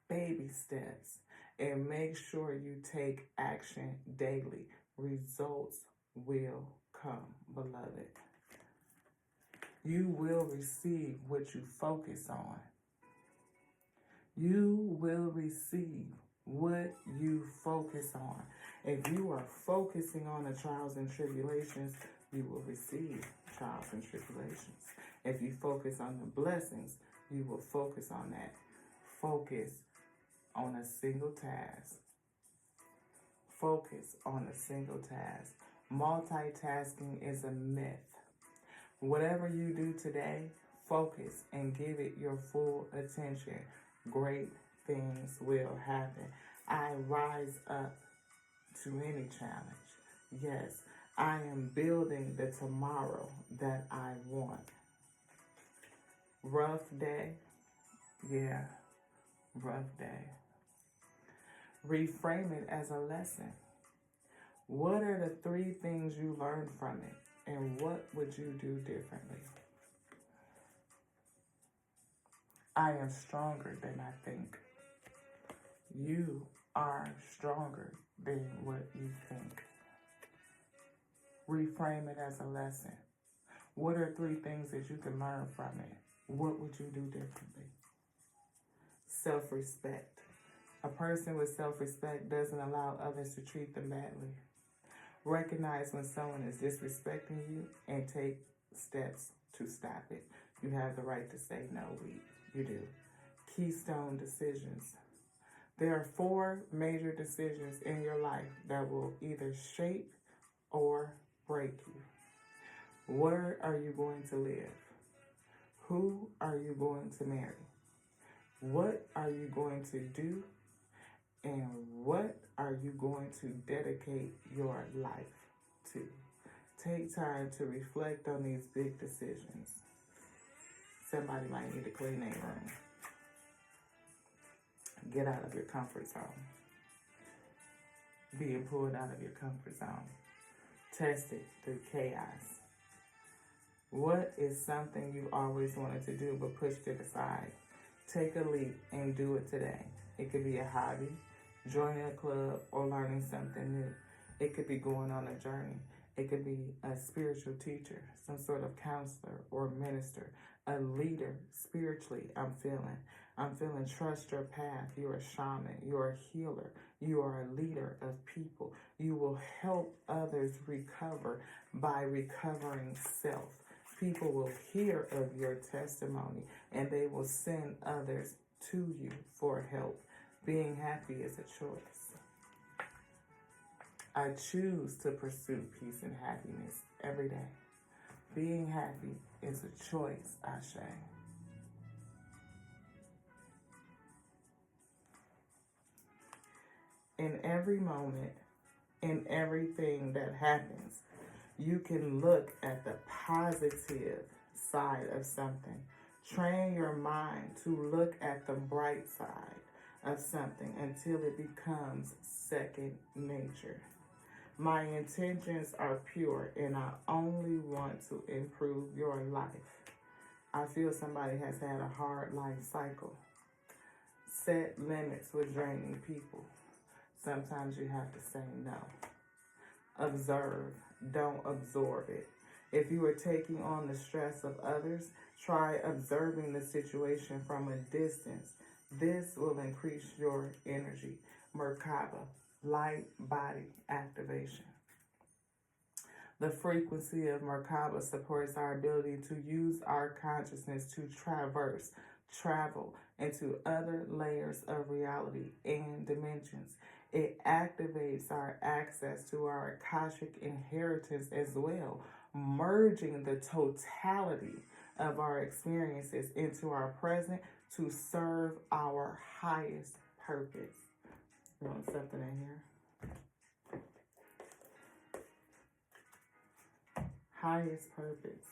baby steps, and make sure you take action daily. Results will come, beloved. You will receive what you focus on. You will receive what you focus on. If you are focusing on the trials and tribulations, you will receive trials and tribulations. If you focus on the blessings, you will focus on that. Focus on a single task. Focus on a single task. Multitasking is a myth. Whatever you do today, focus and give it your full attention. Great things will happen. I rise up to any challenge. Yes, I am building the tomorrow that I want. Rough day? Yeah, rough day. Reframe it as a lesson. What are the 3 things you learned from it? And what would you do differently? I am stronger than I think. You are stronger than what you think. Reframe it as a lesson. What are 3 things that you can learn from it? What would you do differently? Self-respect. A person with self-respect doesn't allow others to treat them badly. Recognize when someone is disrespecting you and take steps to stop it. You have the right to say no, you do. Keystone decisions. There are 4 major decisions in your life that will either shape or break you. Where are you going to live? Who are you going to marry? What are you going to do? And what are you going to dedicate your life to? Take time to reflect on these big decisions. Somebody might need to clean their room. Get out of your comfort zone. Being pulled out of your comfort zone. Test it through chaos. What is something you always wanted to do but pushed it aside? Take a leap and do it today. It could be a hobby. joining a club, or learning something new. It could be going on a journey. It could be a spiritual teacher, some sort of counselor or minister, a leader spiritually. I'm feeling trust your path. You're a shaman. You're a healer. You are a leader of people. You will help others recover by recovering self. People will hear of your testimony and they will send others to you for help. Being happy is a choice. I choose to pursue peace and happiness every day. Being happy is a choice, Ashe. In every moment, in everything that happens, you can look at the positive side of something. Train your mind to look at the bright side of something until it becomes second nature. My intentions are pure and I only want to improve your life. I feel somebody has had a hard life cycle. Set limits with draining people. Sometimes you have to say no. Observe, don't absorb it. If you are taking on the stress of others, try observing the situation from a distance. This will increase your energy. Merkaba, light body activation. The frequency of Merkaba supports our ability to use our consciousness to travel into other layers of reality and dimensions. It activates our access to our Akashic inheritance as well, merging the totality of our experiences into our present to serve our highest purpose. You want something in here? Highest purpose.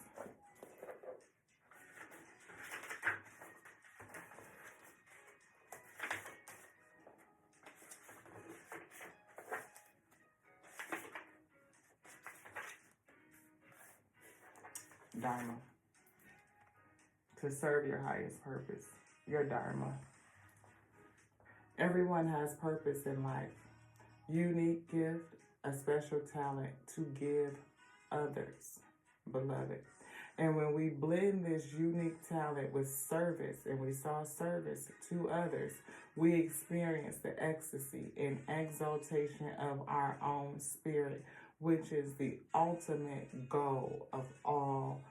Dharma. To serve your highest purpose, your Dharma. Everyone has purpose in life. Unique gift, a special talent to give others, beloved. And when we blend this unique talent with service, and we saw service to others, we experience the ecstasy and exaltation of our own spirit, which is the ultimate goal of all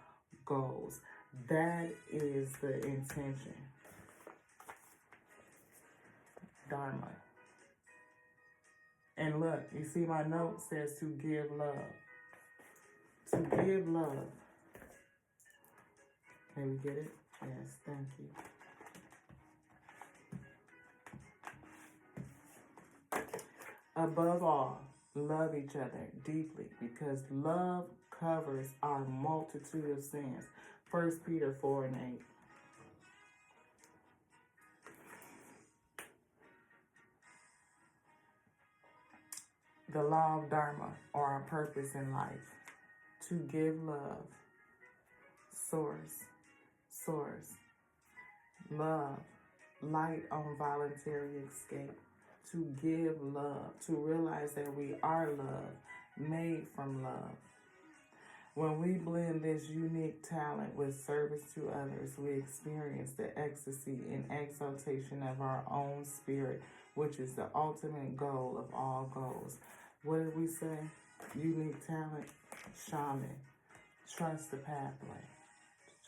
goals. That is the intention. Dharma. And look, you see my note says to give love. To give love. Can we get it? Yes, thank you. Above all, love each other deeply because love covers our multitude of sins. 1 Peter 4:8. The law of Dharma, or our purpose in life, to give love. Source. Love, light on voluntary escape. To give love, to realize that we are love, made from love. When we blend this unique talent with service to others, we experience the ecstasy and exaltation of our own spirit, which is the ultimate goal of all goals. What did we say? Unique talent, shaman. Trust the pathway.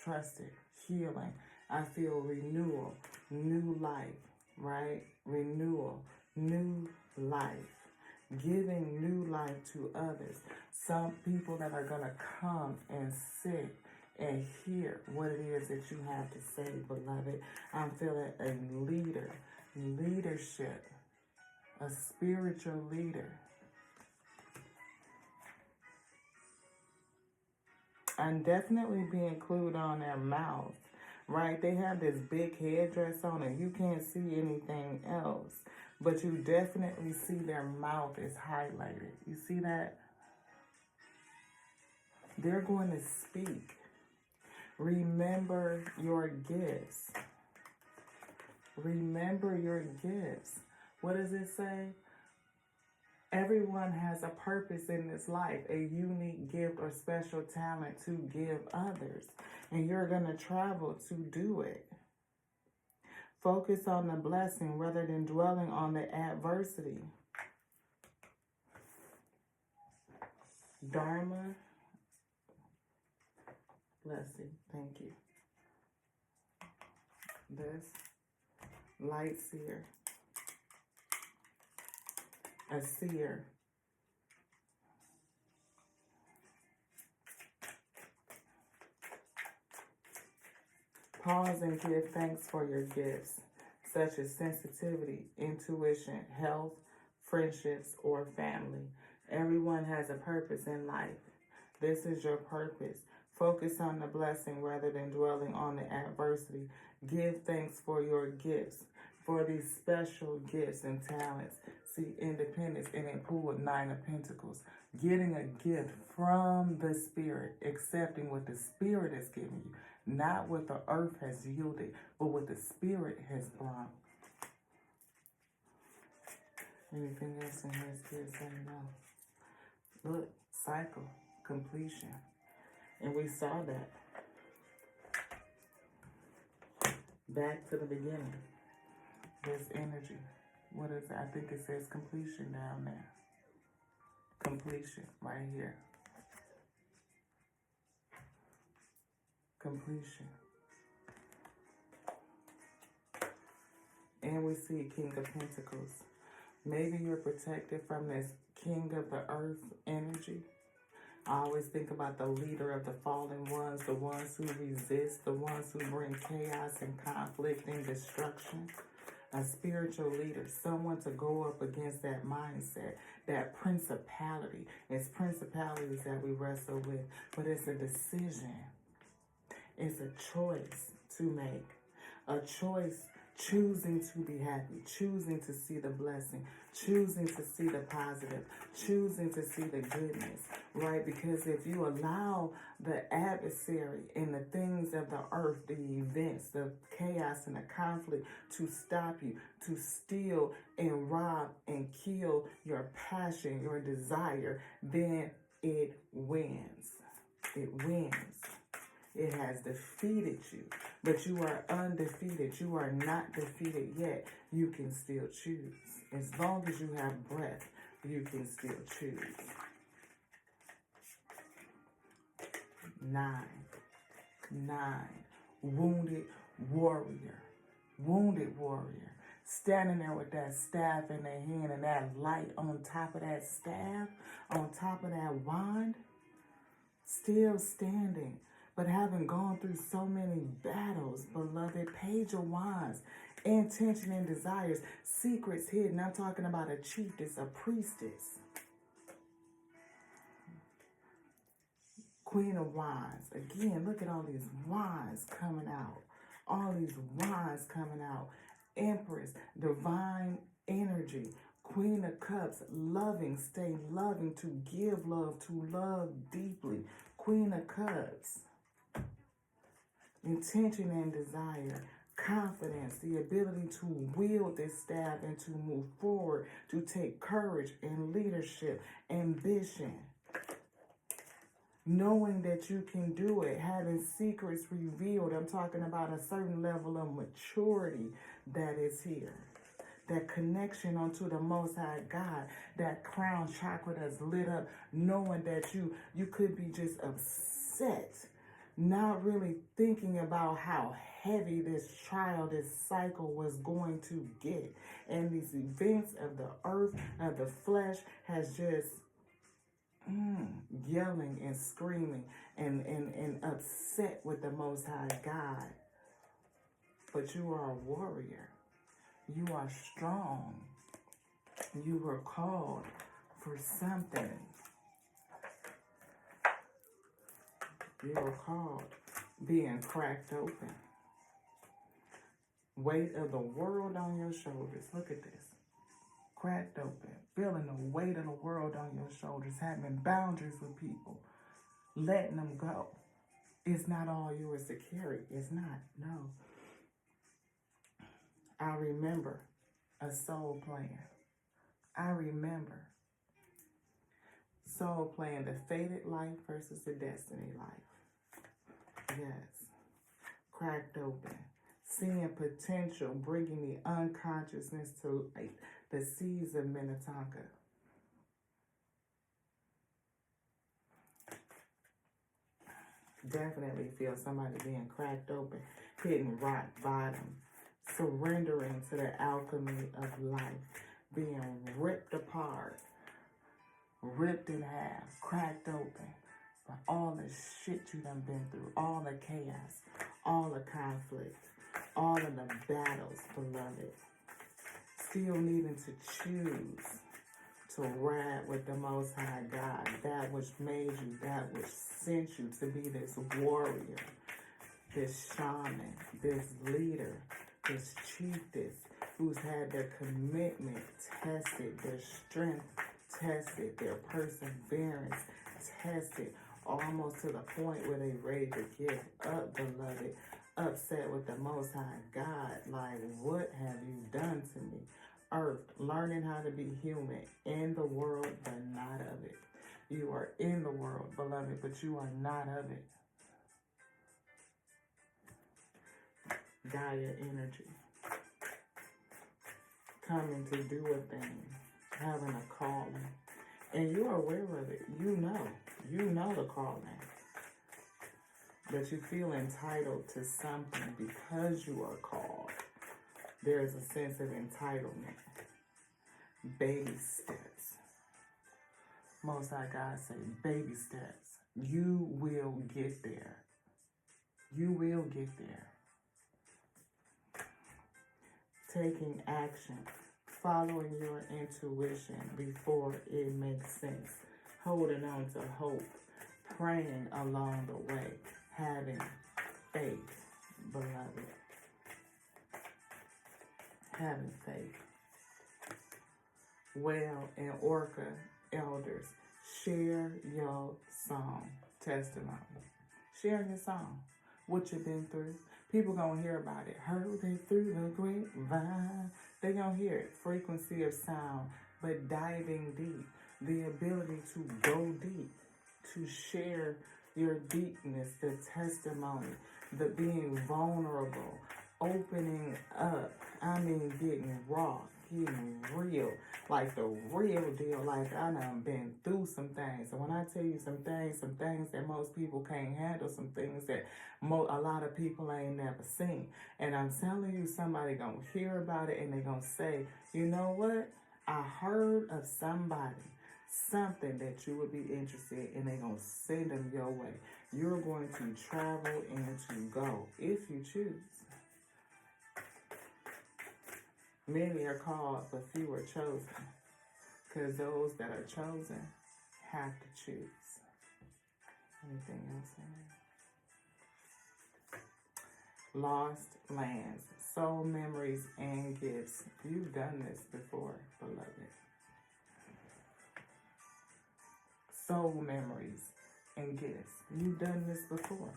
Trust it. Healing. I feel renewal, new life, right? Renewal, new life. Giving new life to others. Some people that are going to come and sit and hear what it is that you have to say, beloved. I'm feeling a leadership, a spiritual leader. And definitely be included on their mouth, right? They have this big headdress on and you can't see anything else. But you definitely see their mouth is highlighted. You see that? They're going to speak. Remember your gifts. Remember your gifts. What does it say? Everyone has a purpose in this life, a unique gift or special talent to give others. And you're going to travel to do it. Focus on the blessing rather than dwelling on the adversity. Dharma. Blessing. Thank you. This. Light seer. A seer. Pause and give thanks for your gifts, such as sensitivity, intuition, health, friendships, or family. Everyone has a purpose in life. This is your purpose. Focus on the blessing rather than dwelling on the adversity. Give thanks for your gifts, for these special gifts and talents. See, independence, and it pulled 9 of Pentacles. Getting a gift from the Spirit, accepting what the Spirit is giving you. Not what the earth has yielded, but what the Spirit has brought. Anything else in here, Spirit saying no? Look, cycle, completion. And we saw that. Back to the beginning. This energy. What is it? I think it says completion down there. Completion, right here. Completion. And we see King of Pentacles. Maybe you're protected from this King of the Earth energy. I always think about the leader of the fallen ones, the ones who resist, the ones who bring chaos and conflict and destruction. A spiritual leader, someone to go up against that mindset, that principality. It's principalities that we wrestle with, but it's a decision. It's a choice to make. A choice choosing to be happy, choosing to see the blessing, choosing to see the positive, choosing to see the goodness, right? Because if you allow the adversary and the things of the earth, the events, the chaos and the conflict to stop you, to steal and rob and kill your passion, your desire, then it wins. It wins. It has defeated you, but you are undefeated. You are not defeated yet. You can still choose. As long as you have breath, you can still choose. 9. Wounded warrior. Wounded warrior. Standing there with that staff in their hand and that light on top of that staff, on top of that wand, still standing. But having gone through so many battles, beloved, Page of Wands, intention and desires, secrets hidden. I'm talking about a chiefess, a priestess. Queen of Wands. Again, look at all these wands coming out. All these wands coming out. Empress, divine energy. Queen of Cups, loving, stay loving, to give love, to love deeply. Queen of Cups. Intention and desire, confidence, the ability to wield this staff and to move forward, to take courage and leadership, ambition, knowing that you can do it, having secrets revealed. I'm talking about a certain level of maturity that is here. That connection onto the Most High God, that crown chakra that's lit up, knowing that you could be just upset, not really thinking about how heavy this trial, this cycle was going to get. And these events of the earth, of the flesh, has just yelling and screaming and upset with the Most High God. But you are a warrior. You are strong. You were called for something. You were called, being cracked open. Weight of the world on your shoulders. Look at this. Cracked open. Feeling the weight of the world on your shoulders. Having boundaries with people. Letting them go. It's not all yours to carry. It's not. No. I remember a soul plan. I remember soul plan, the fated life versus the destiny life. Yes. Cracked open. Seeing potential, bringing the unconsciousness to light. The seeds of Minnetonka. Definitely feel somebody being cracked open, hitting rock bottom, surrendering to the alchemy of life, being ripped apart, ripped in half, cracked open by all the shit you done been through, all the chaos, all the conflict, all of the battles, beloved. Still needing to choose to ride with the Most High God, that which made you, that which sent you to be this warrior, this shaman, this leader, this chiefess who's had their commitment tested, their strength tested, their perseverance tested, almost to the point where they ready to give up, beloved, upset with the Most High God, like, what have you done to me? Earth, learning how to be human, in the world, but not of it. You are in the world, beloved, but you are not of it. Gaia energy. Coming to do a thing, having a calling. And you're aware of it. You know the calling. But you feel entitled to something because you are called. There's a sense of entitlement. Baby steps. Most High God say, baby steps. You will get there. You will get there. Taking action. Following your intuition before it makes sense. Holding on to hope. Praying along the way. Having faith, beloved. Having faith. Well, and Orca elders, share your song, testimony. Share your song, what you've been through. People gonna hear about it. Heard it through the grapevine. They gonna hear it. Frequency of sound, but diving deep. The ability to go deep, to share your deepness, the testimony, the being vulnerable, opening up. I mean, getting raw, getting real, like the real deal. Like, I done been through some things. And when I tell you some things that most people can't handle, some things that a lot of people ain't never seen. And I'm telling you, somebody gonna hear about it and they gonna say, you know what? I heard of something that you would be interested in, and they gonna send them your way. You're going to travel and to go if you choose. Many are called, but few are chosen. Because those that are chosen have to choose. Anything else in there? Lost lands, soul memories, and gifts. You've done this before, beloved. Soul memories and gifts. You've done this before.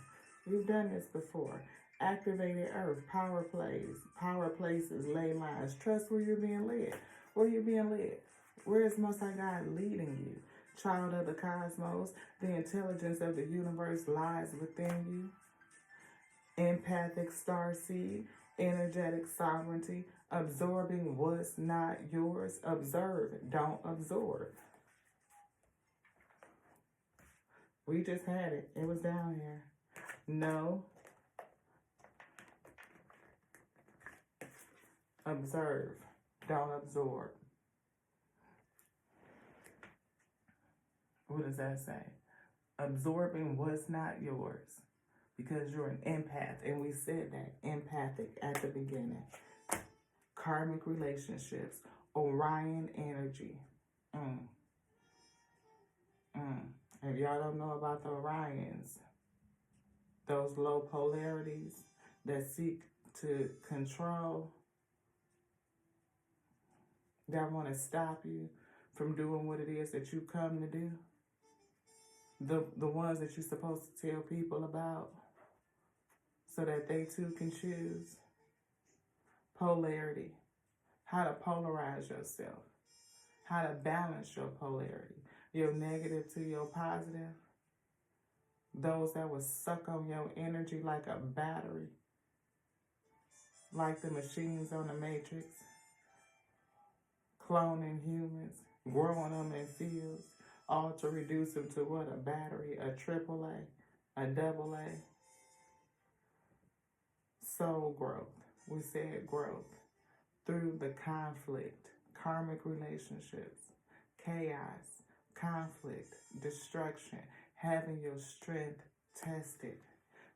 You've done this before. Activated earth, power places, ley lines. Trust where you're being led. Where you're being led. Where is Most High God leading you? Child of the cosmos, the intelligence of the universe lies within you. Empathic starseed, energetic sovereignty, absorbing what's not yours. Observe, don't absorb. We just had it. It was down here. No. Observe. Don't absorb. What does that say? Absorbing what's not yours. Because you're an empath. And we said that. Empathic at the beginning. Karmic relationships. Orion energy. If y'all don't know about the Orions, those low polarities that seek to control, that want to stop you from doing what it is that you come to do, the ones that you're supposed to tell people about so that they too can choose. Polarity. how to polarize yourself, how to balance your polarity, your negative to your positive, those that will suck on your energy like a battery, like the machines on the Matrix, cloning humans, growing them in fields, all to reduce them to what? A battery, a AAA, a AA. Soul growth. We said growth through the conflict, karmic relationships, chaos, conflict, destruction, having your strength tested.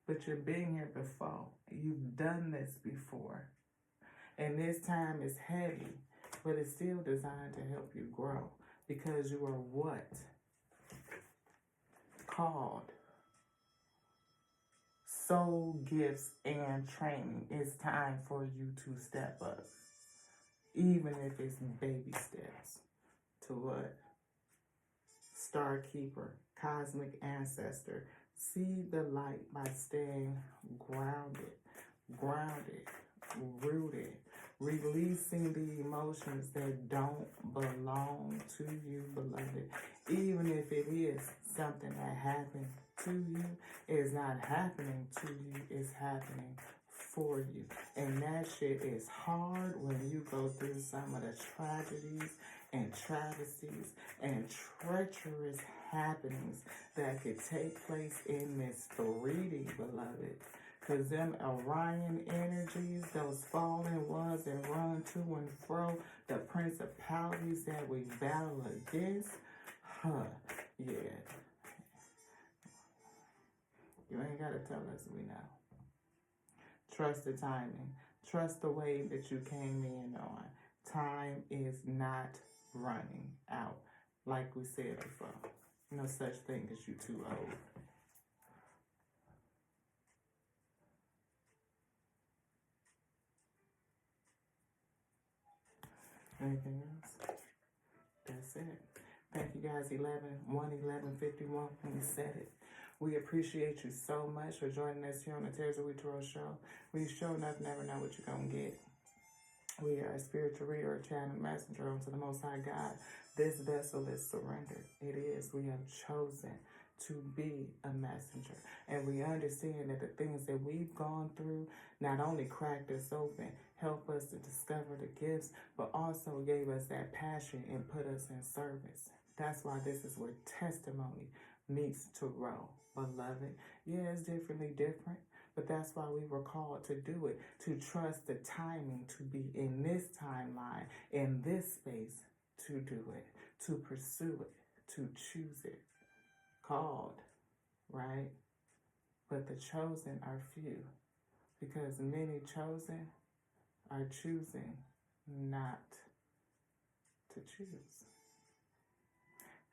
But you've been here before. You've done this before. And this time is heavy, but it's still designed to help you grow because you are what? Called. Soul gifts and training. It's time for you to step up. Even if it's baby steps to what? Star Keeper, Cosmic Ancestor. See the light by staying grounded, rooted, releasing the emotions that don't belong to you, beloved. Even if it is something that happened to you, it's not happening to you, it's happening for you. And that shit is hard when you go through some of the tragedies and travesties and treacherous happenings that could take place in this 3D, beloved. Because them Orion energies, those fallen ones that run to and fro, the principalities that we battle against, yeah. You ain't got to tell us we know. Trust the timing. Trust the way that you came in on. Time is not running out. Like we said before. No such thing as you too old. Anything else? That's it. Thank you guys. 1-11-51 when we said it. We appreciate you so much for joining us here on the Tears of Tarot Show. We sure enough never know what you're going to get. We are a spiritual reader, a channel messenger unto the Most High God. This vessel is surrendered. It is. We have chosen to be a messenger. And we understand that the things that we've gone through not only cracked us open, help us to discover the gifts, but also gave us that passion and put us in service. That's why this is where testimony meets to grow, beloved. Yeah, it's different, but that's why we were called to do it, to trust the timing, to be in this timeline, in this space, to do it, to pursue it, to choose it. Called, right? But the chosen are few, because many chosen are choosing not to choose.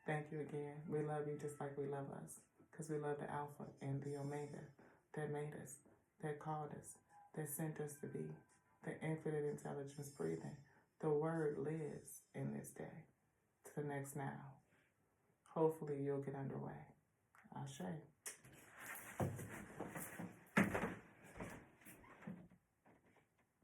Thank you again. We love you just like we love us, because we love the Alpha and the Omega that made us, that called us, that sent us to be, the infinite intelligence breathing. The word lives in this day to the next now. Hopefully you'll get underway. Ashe.